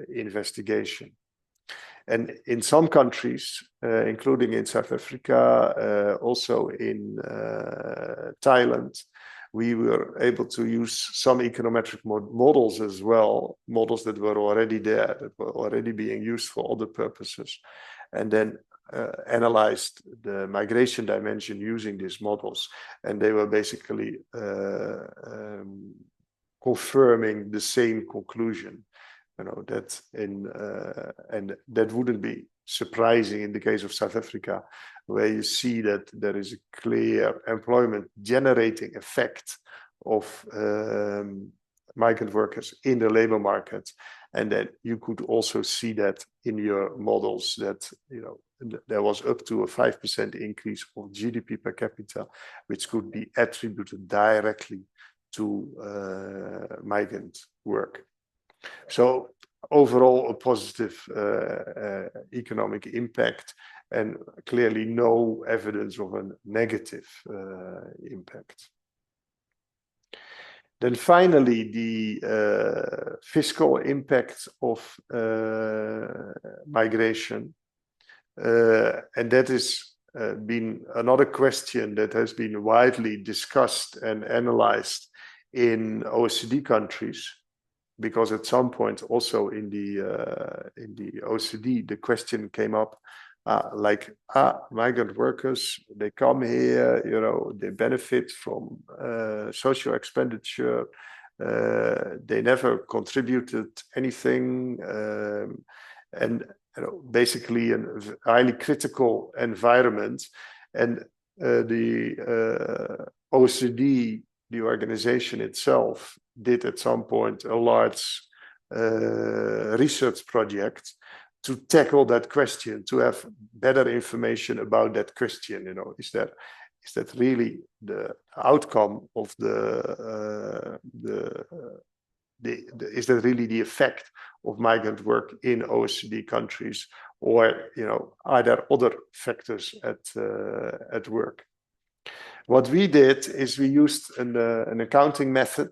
investigation. And in some countries, including in South Africa, also in Thailand, we were able to use some econometric models as well, models that were already there, that were already being used for other purposes, and then analyzed the migration dimension using these models. And they were basically confirming the same conclusion, that and that wouldn't be surprising in the case of South Africa, where you see that there is a clear employment generating effect of migrant workers in the labor market. And then you could also see that in your models that, there was up to a 5% increase of GDP per capita, which could be attributed directly to migrant work. So overall, a positive economic impact, and clearly no evidence of a negative impact. Then finally, the fiscal impact of migration. And that has been another question that has been widely discussed and analyzed in OECD countries, because at some point also in the OECD, the question came up, migrant workers, they come here, they benefit from social expenditure, they never contributed anything, and basically a highly critical environment. And the OECD, the organization itself, did at some point a large research project to tackle that question, to have better information about that question. Is that really the outcome of is that really the effect of migrant work in OECD countries, or are there other factors at work? What we did is we used an accounting method,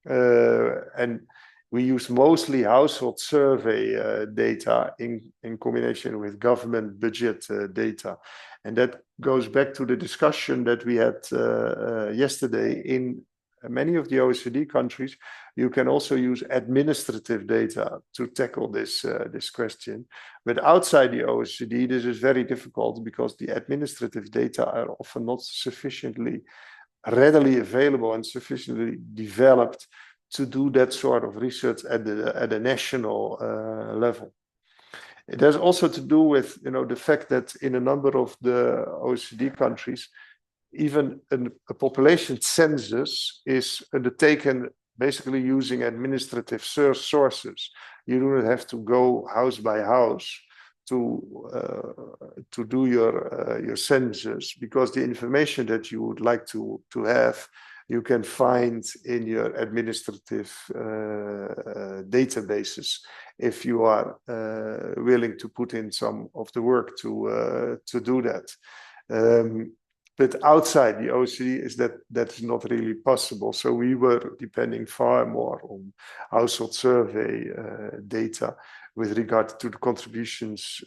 and we use mostly household survey data in combination with government budget data. And that goes back to the discussion that we had yesterday. In many of the OECD countries, you can also use administrative data to tackle this question. But outside the OECD, this is very difficult because the administrative data are often not sufficiently readily available and sufficiently developed to do that sort of research at a national level. It has also to do with the fact that in a number of the OECD countries, even a population census is undertaken basically using administrative sources. You do not have to go house by house to do your census, because the information that you would like to have, you can find in your administrative databases if you are willing to put in some of the work to do that. But outside the OECD, that's not really possible. So we were depending far more on household survey data with regard to the contributions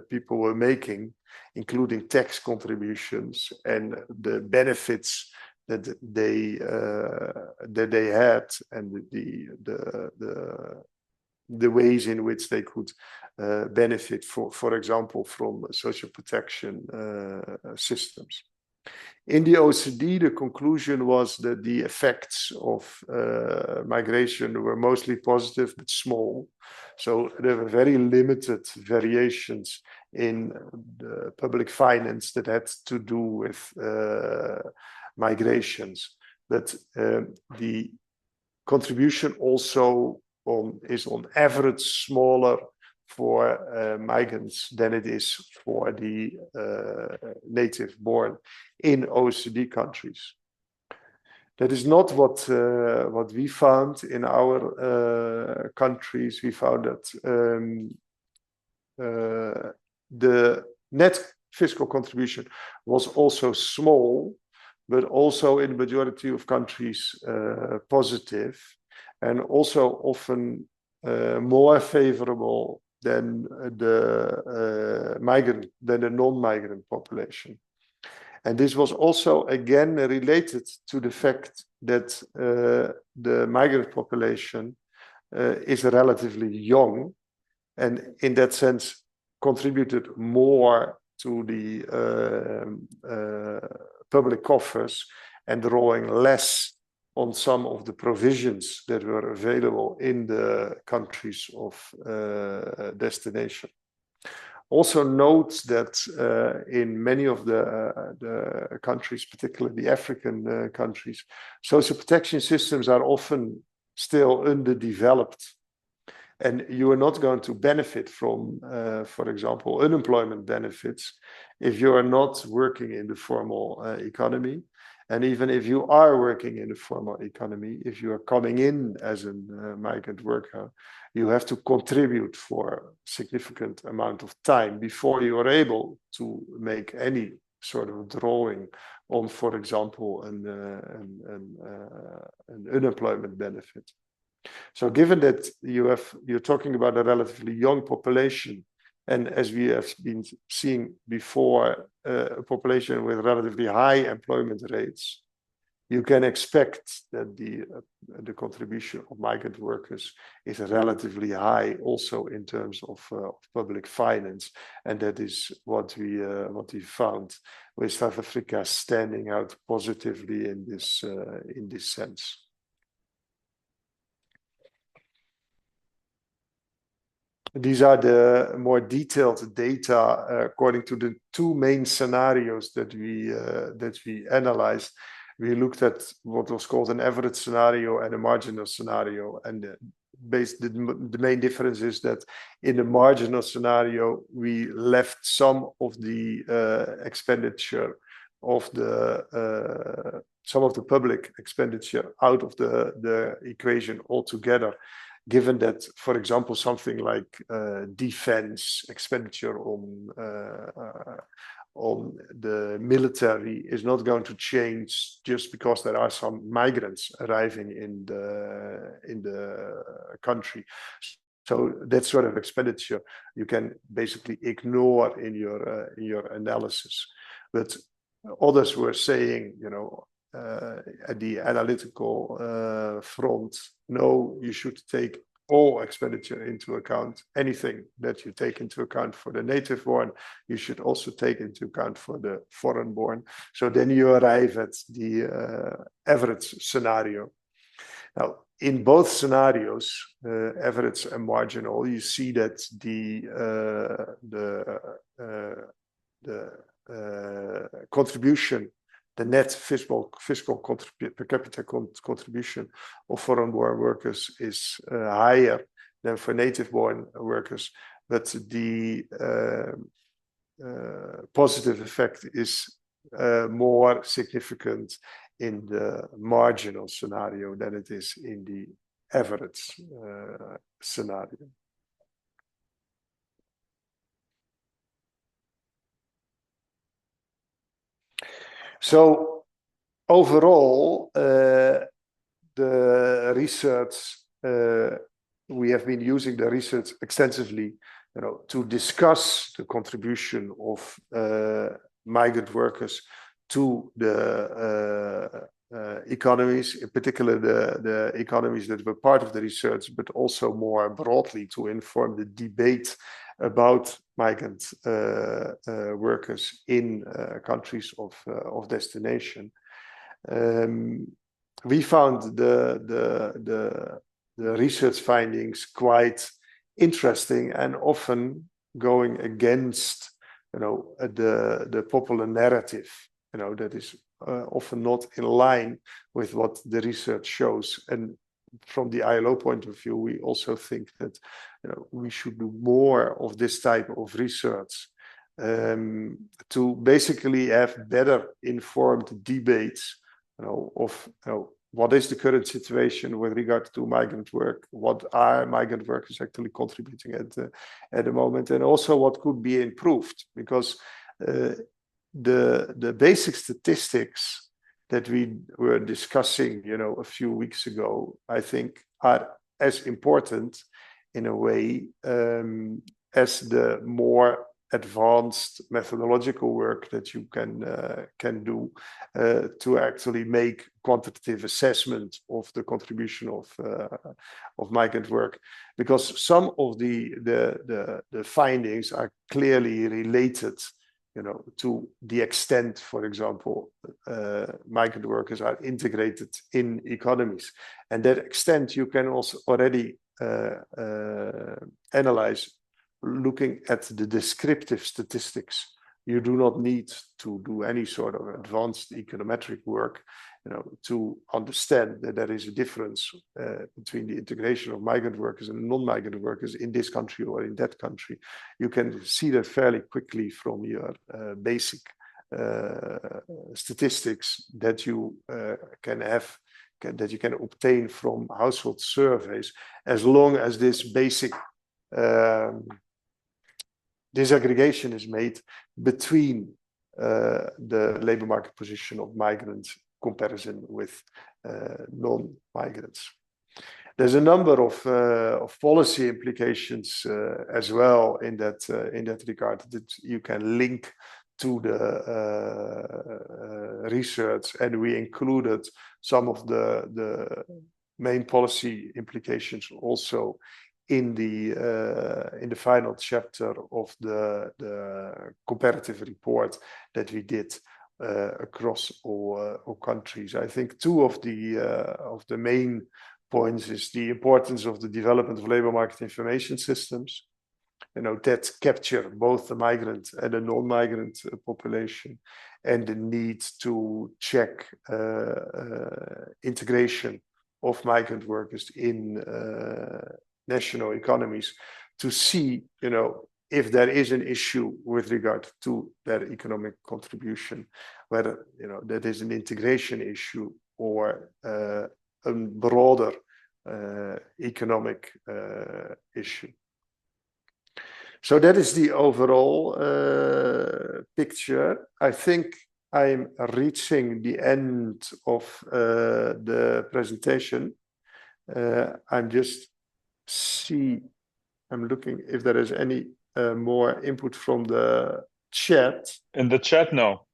people were making, including tax contributions and the benefits that they had, and the ways in which they could benefit, for example, from social protection systems. In the OECD, the conclusion was that the effects of migration were mostly positive but small. So there were very limited variations in the public finance that had to do with migrations. But the contribution also is on average smaller for migrants than it is for the native born in OECD countries. That is not what we found in our countries. We found that the net fiscal contribution was also small, but also in the majority of countries positive, and also often more favorable than the non-migrant population. And this was also again related to the fact that the migrant population is relatively young, and in that sense contributed more to the public coffers and drawing less on some of the provisions that were available in the countries of destination. Also note that in many of the countries, particularly the African countries, social protection systems are often still underdeveloped. And you are not going to benefit from, for example, unemployment benefits if you are not working in the formal economy. And even if you are working in the formal economy, if you are coming in as a migrant worker, you have to contribute for a significant amount of time before you are able to make any sort of drawing on, for example, an unemployment benefit. So given that you're talking about a relatively young population, and as we have been seeing before, a population with relatively high employment rates, you can expect that the contribution of migrant workers is relatively high also in terms of public finance, and that is what we found with South Africa standing out positively in this sense. These are the more detailed data according to the two main scenarios that we analyzed. We looked at what was called an average scenario and a marginal scenario, and the main difference is that in the marginal scenario we left some of the expenditure of some of the public expenditure out of the equation altogether. Given that, for example, something like defense expenditure on the military is not going to change just because there are some migrants arriving in the country. So that sort of expenditure you can basically ignore in your analysis. But others were saying, you know, at the analytical front, no, you should take all expenditure into account. Anything that you take into account for the native born, you should also take into account for the foreign born. So then you arrive at the average scenario. Now, in both scenarios, average and marginal, you see that the contribution, the net fiscal per capita contribution of foreign-born workers is higher than for native-born workers, but the positive effect is more significant in the marginal scenario than it is in the average scenario. So overall, the research, we have been using the research extensively, you know, to discuss the contribution of migrant workers to the economies, in particular the economies that were part of the research, but also more broadly to inform the debate about migrant workers in countries of destination. We found the research findings quite interesting and often going against, the popular narrative, that is often not in line with what the research shows. And from the ILO point of view, we also think that we should do more of this type of research to basically have better informed debates of what is the current situation with regard to migrant work, what are migrant workers actually contributing at the moment, and also what could be improved, because the basic statistics that we were discussing, a few weeks ago, I think are as important in a way as the more advanced methodological work that you can do to actually make quantitative assessment of the contribution of migrant work, because some of the findings are clearly related, to the extent, for example, migrant workers are integrated in economies, and that extent you can also already analyze looking at the descriptive statistics. You do not need to do any sort of advanced econometric work, to understand that there is a difference between the integration of migrant workers and non-migrant workers in this country or in that country. You can see that fairly quickly from your basic statistics that you can obtain from household surveys, as long as this basic disaggregation is made between the labor market position of migrants comparison with non-migrants. There's a number of policy implications as well in that regard that you can link to the research, and we included some of the main policy implications also in the final chapter of the comparative report that we did across all countries. I think two of the main points is the importance of the development of labor market information systems, that capture both the migrant and the non-migrant population, and the need to check integration of migrant workers in national economies to see, if there is an issue with regard to their economic contribution, whether that is an integration issue or a broader economic issue. So that is the overall picture. I think I'm reaching the end of the presentation. I'm looking if there is any more input from the chat. In the chat, no.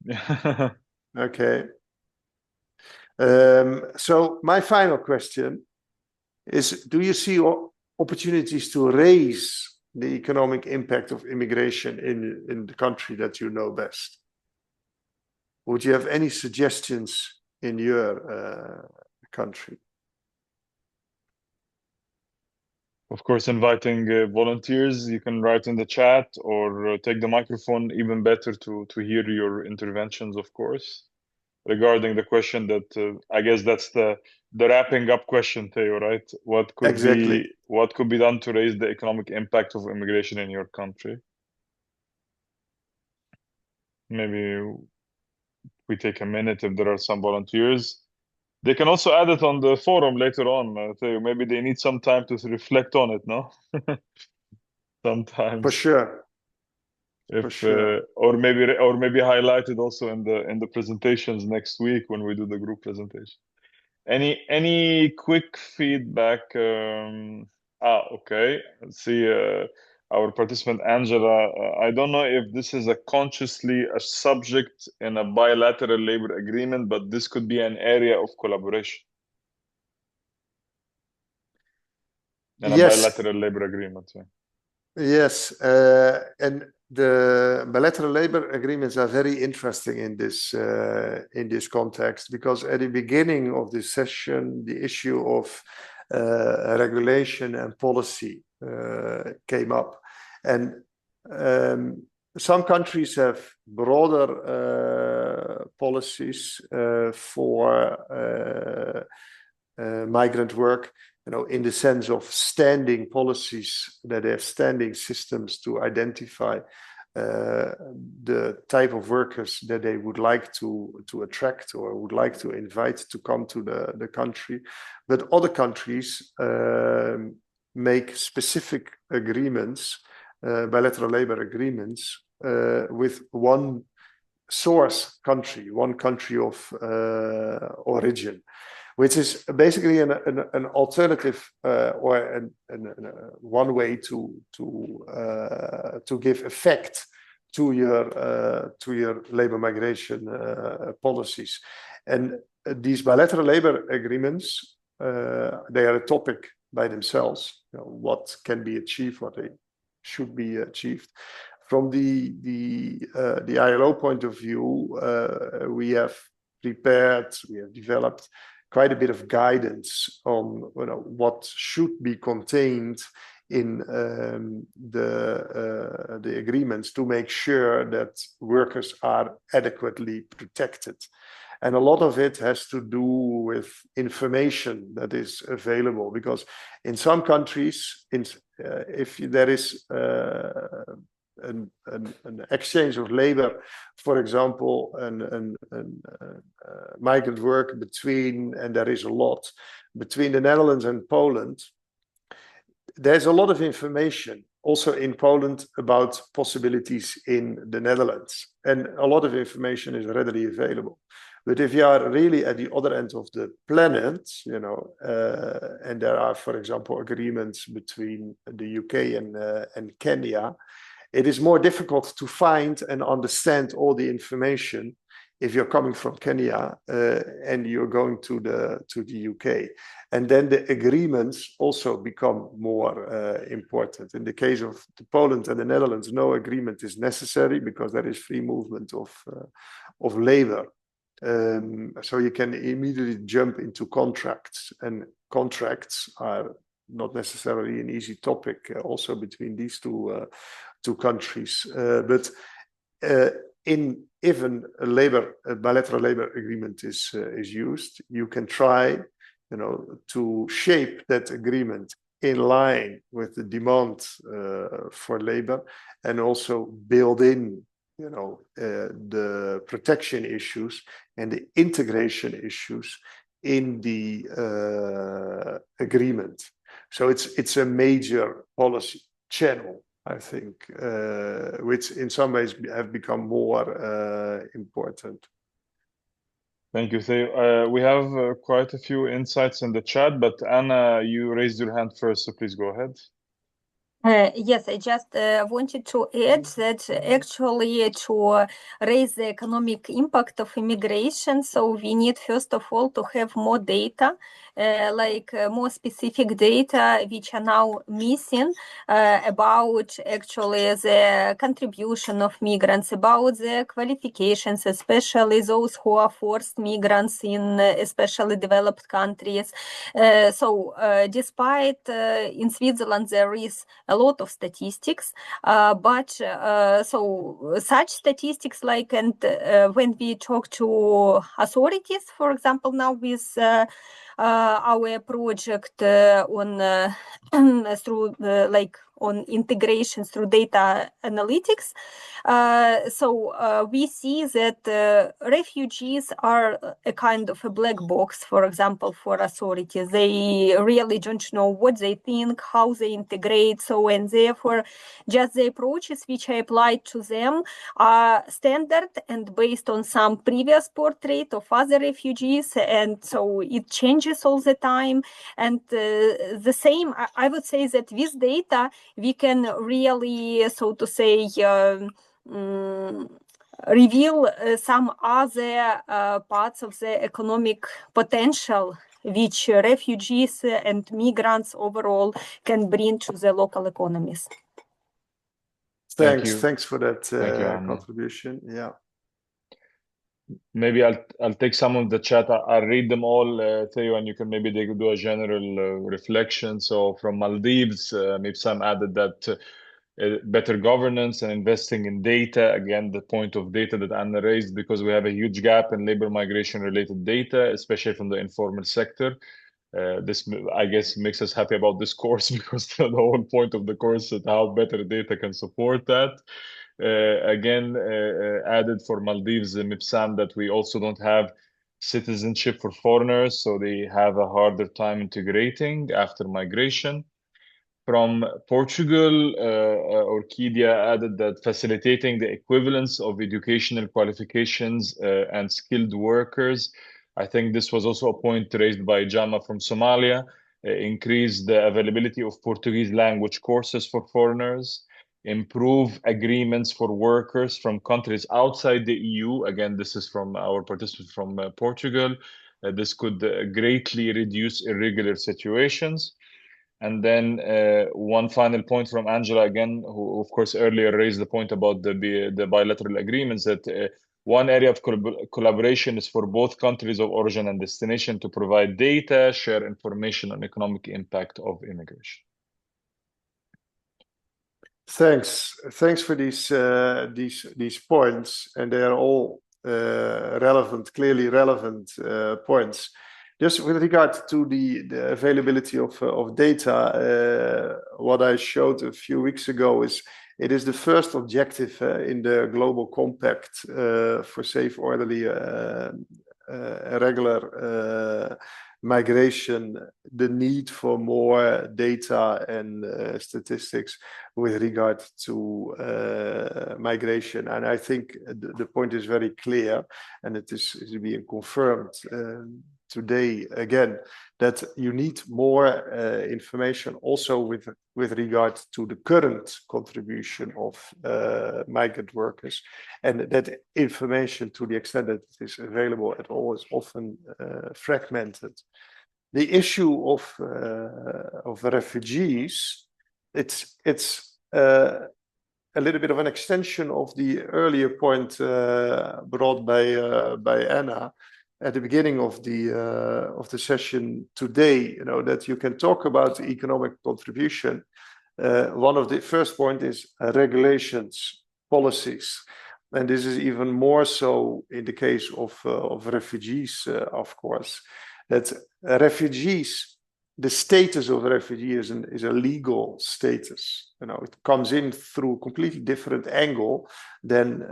Okay. So my final question is, do you see opportunities to raise the economic impact of immigration in the country that you know best? Would you have any suggestions in your country? Of course, inviting volunteers. You can write in the chat or take the microphone. Even better to hear your interventions, of course. Regarding the question that I guess that's the wrapping up question, Theo, right? What could be done to raise the economic impact of immigration in your country? Maybe we take a minute if there are some volunteers. They can also add it on the forum later on, Theo. Maybe they need some time to reflect on it, no? Sometimes. For sure. Or maybe highlight it also in the presentations next week when we do the group presentation. Any quick feedback? Okay. Let's see. Our participant Angela. I don't know if this is consciously a subject in a bilateral labor agreement, but this could be an area of collaboration in a bilateral labor agreement. Yeah. Yes, and the bilateral labor agreements are very interesting in this context, because at the beginning of this session, the issue of regulation and policy came up, and some countries have broader policies for migrant work, in the sense of standing policies, that they have standing systems to identify the type of workers that they would like to attract or would like to invite to come to the country. But other countries make specific agreements, bilateral labor agreements, with one source country, one country of origin, which is basically an alternative or one way to give effect to your labor migration policies. And these bilateral labor agreements, they are a topic by themselves. What can be achieved, what they should be achieved. From the ILO point of view, we have developed quite a bit of guidance on what should be contained in the agreements to make sure that workers are adequately protected. And a lot of it has to do with information that is available, because in some countries, if there is an exchange of labor, for example, and migrant work between, and there is a lot, between the Netherlands and Poland, there's a lot of information also in Poland about possibilities in the Netherlands, and a lot of information is readily available. But if you are really at the other end of the planet, and there are, for example, agreements between the UK and Kenya, it is more difficult to find and understand all the information if you're coming from Kenya and you're going to the UK. And then the agreements also become more important. In the case of Poland and the Netherlands, no agreement is necessary because there is free movement of labor. So you can immediately jump into contracts, and contracts are not necessarily an easy topic also between these two countries. But even a bilateral labor agreement is used, you can try, to shape that agreement in line with the demand for labor, and also build in, the protection issues and the integration issues in the agreement. So it's a major policy channel, I think, which in some ways have become more important. Thank you, Theo. We have quite a few insights in the chat, but Anna, you raised your hand first, so please go ahead. Yes, I just wanted to add that actually to raise the economic impact of immigration, so we need first of all to have more data, more specific data which are now missing about actually the contribution of migrants, about the qualifications, especially those who are forced migrants in especially developed countries. So despite in Switzerland there is a lot of statistics, but so such statistics when we talk to authorities, for example, now with our project on through on integration through data analytics. So we see that refugees are a kind of a black box, for example, for authorities. They really don't know what they think, how they integrate, and therefore just the approaches which I applied to them are standard and based on some previous portrait of other refugees, and so it changes all the time. And the same, I would say that with data we can really, so to say, reveal some other parts of the economic potential which refugees and migrants overall can bring to the local economies. Thanks for that Anna. contribution. Yeah. Maybe I'll take some of the chat. I'll read them all, Theo, and you can maybe do a general reflection. So from Maldives, Mipsam added that better governance and investing in data. Again, the point of data that Anna raised, because we have a huge gap in labor migration related data, especially from the informal sector. This, I guess, makes us happy about this course because the whole point of the course is how better data can support that. Again, added for Maldives, Mipsam, that we also don't have citizenship for foreigners, so they have a harder time integrating after migration. From Portugal, Orchidia added that facilitating the equivalence of educational qualifications and skilled workers. I think this was also a point raised by Jama from Somalia. Increase the availability of Portuguese language courses for foreigners. Improve agreements for workers from countries outside the EU. Again, this is from our participant from Portugal. This could greatly reduce irregular situations. And then one final point from Angela again, who of course earlier raised the point about the bilateral agreements, that one area of collaboration is for both countries of origin and destination to provide data, share information on economic impact of immigration. Thanks for these points, and they are all clearly relevant points. Just with regard to the availability of data, what I showed a few weeks ago is it is the first objective in the Global Compact for safe, orderly, regular migration, the need for more data and statistics with regard to migration. And I think the point is very clear, and it is being confirmed today again, that you need more information also with regard to the current contribution of migrant workers, and that information, to the extent that it is available at all, is often fragmented. The issue of refugees, it's a little bit of an extension of the earlier point brought by Anna at the beginning of the session today. You know, that you can talk about economic contribution. One of the first point is regulations, policies, and this is even more so in the case of refugees, of course. That refugees, the status of a refugee is a legal status. You know, it comes in through a completely different angle than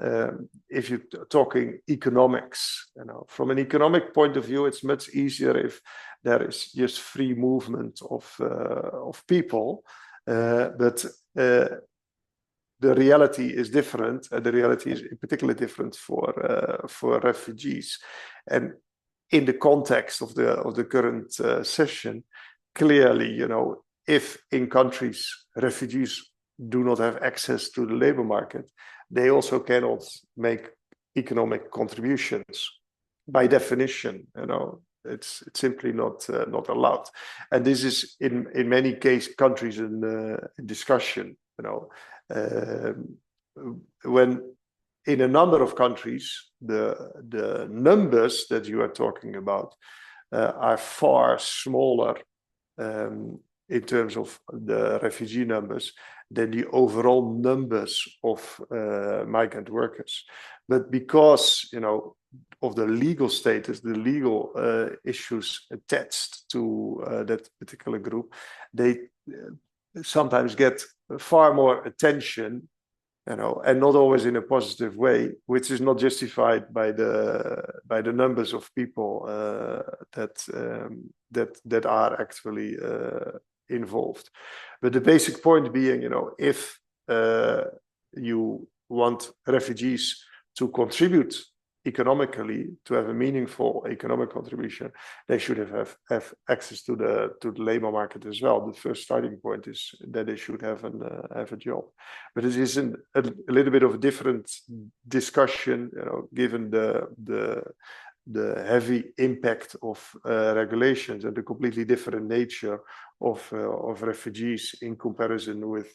if you're talking economics. You know, from an economic point of view, it's much easier if there is just free movement of people, but the reality is different. The reality is in particular different for refugees, and in the context of the current session, clearly, you know, if in countries refugees do not have access to the labor market, they also cannot make economic contributions. By definition, you know, it's simply not allowed. And this is in many countries in discussion. You know, when in a number of countries, the numbers that you are talking about are far smaller in terms of the refugee numbers than the overall numbers of migrant workers. But because, you know, of the legal status, the legal issues attached to that particular group, they sometimes get far more attention, you know, and not always in a positive way, which is not justified by the numbers of people that are actually involved. But the basic point being, you know, if you want refugees to contribute economically, to have a meaningful economic contribution, they should have access to the labor market as well. The first starting point is that they should have a job. But it is a little bit of a different discussion, you know, given the the heavy impact of regulations and the completely different nature of refugees in comparison with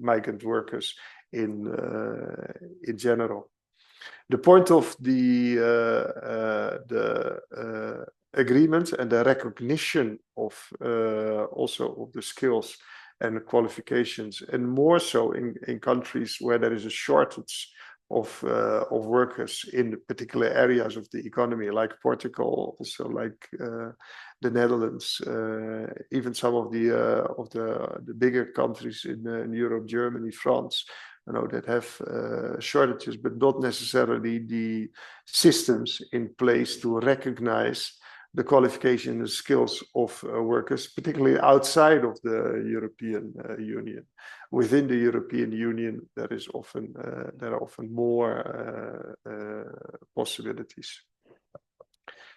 migrant workers in general. The point of the agreement and the recognition of also of the skills and qualifications, and more so in countries where there is a shortage of workers in particular areas of the economy, like Portugal, also like the Netherlands, even some of the bigger countries in Europe, Germany, France, you know, that have shortages, but not necessarily the systems in place to recognize the qualification and skills of workers, particularly outside of the European Union. Within the European Union, there are often more possibilities.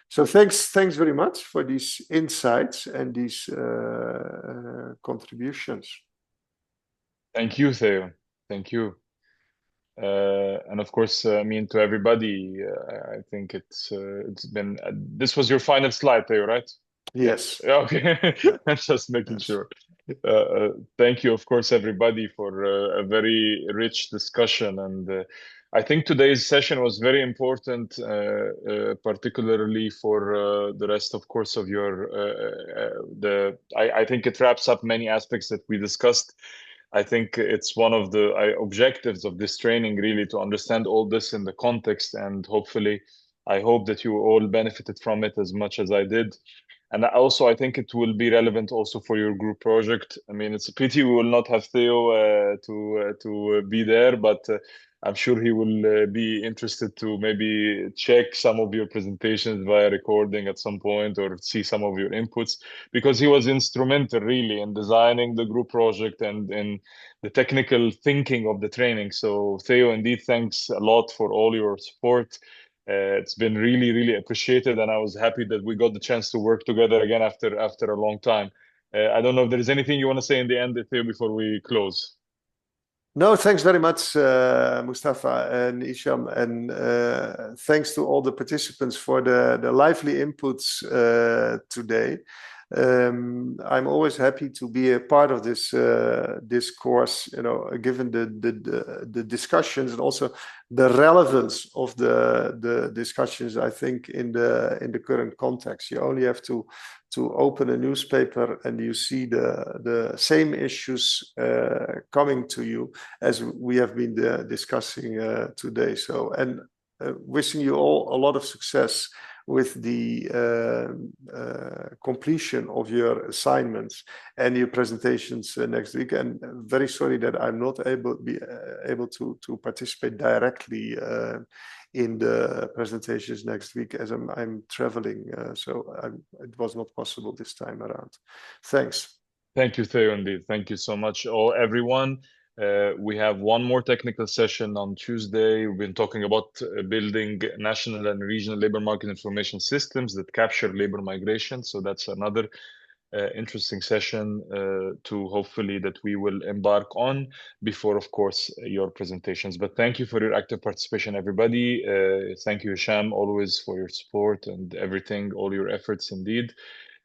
So thanks very much for these insights and these contributions. Thank you, Theo. Thank you. And of course, I mean, to everybody, I think it's been, this was your final slide, Theo, right? Yes. Okay. I'm just making sure. Thank you, of course, everybody, for a very rich discussion. And I think today's session was very important, particularly for the rest, of course, of your, I think it wraps up many aspects that we discussed. I think it's one of the objectives of this training, really, to understand all this in the context. And hopefully, I hope that you all benefited from it as much as I did. And also, I think it will be relevant also for your group project. I mean, it's a pity we will not have Theo to be there, but I'm sure he will be interested to maybe check some of your presentations via recording at some point, or see some of your inputs, because he was instrumental really in designing the group project and in the technical thinking of the training. So Theo, indeed, thanks a lot for all your support. It's been really, really appreciated, and I was happy that we got the chance to work together again after a long time. I don't know if there is anything you want to say in the end, Theo, before we close. No, thanks very much, Mustafa and Isham, and thanks to all the participants for the lively inputs today. I'm always happy to be a part of this this course, you know, given the discussions and also the relevance of the discussions. I think in the current context, you only have to open a newspaper and you see the same issues coming to you as we have been discussing today. So, and wishing you all a lot of success with the completion of your assignments and your presentations next week. And very sorry that I'm not able to participate directly in the presentations next week, as I'm traveling, so it was not possible this time around. Thanks. Thank you, Theo, indeed. Thank you so much, everyone. We have one more technical session on Tuesday. We've been talking about building national and regional labor market information systems that capture labor migration. So that's another interesting session to hopefully that we will embark on before, of course, your presentations. But thank you for your active participation, everybody. Thank you, Hisham, always for your support and everything, all your efforts indeed.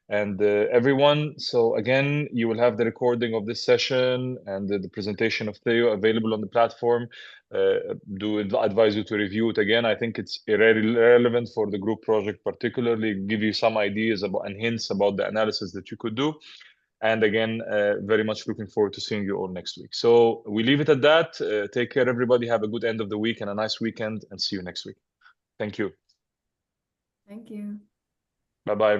And everyone, so again, you will have the recording of this session and the presentation of Theo available on the platform. Do advise you to review it again. I think it's relevant for the group project, particularly give you some ideas about and hints about the analysis that you could do. And again, very much looking forward to seeing you all next week. So we leave it at that. Take care, everybody. Have a good end of the week and a nice weekend, and see you next week. Thank you. Thank you. Bye-bye.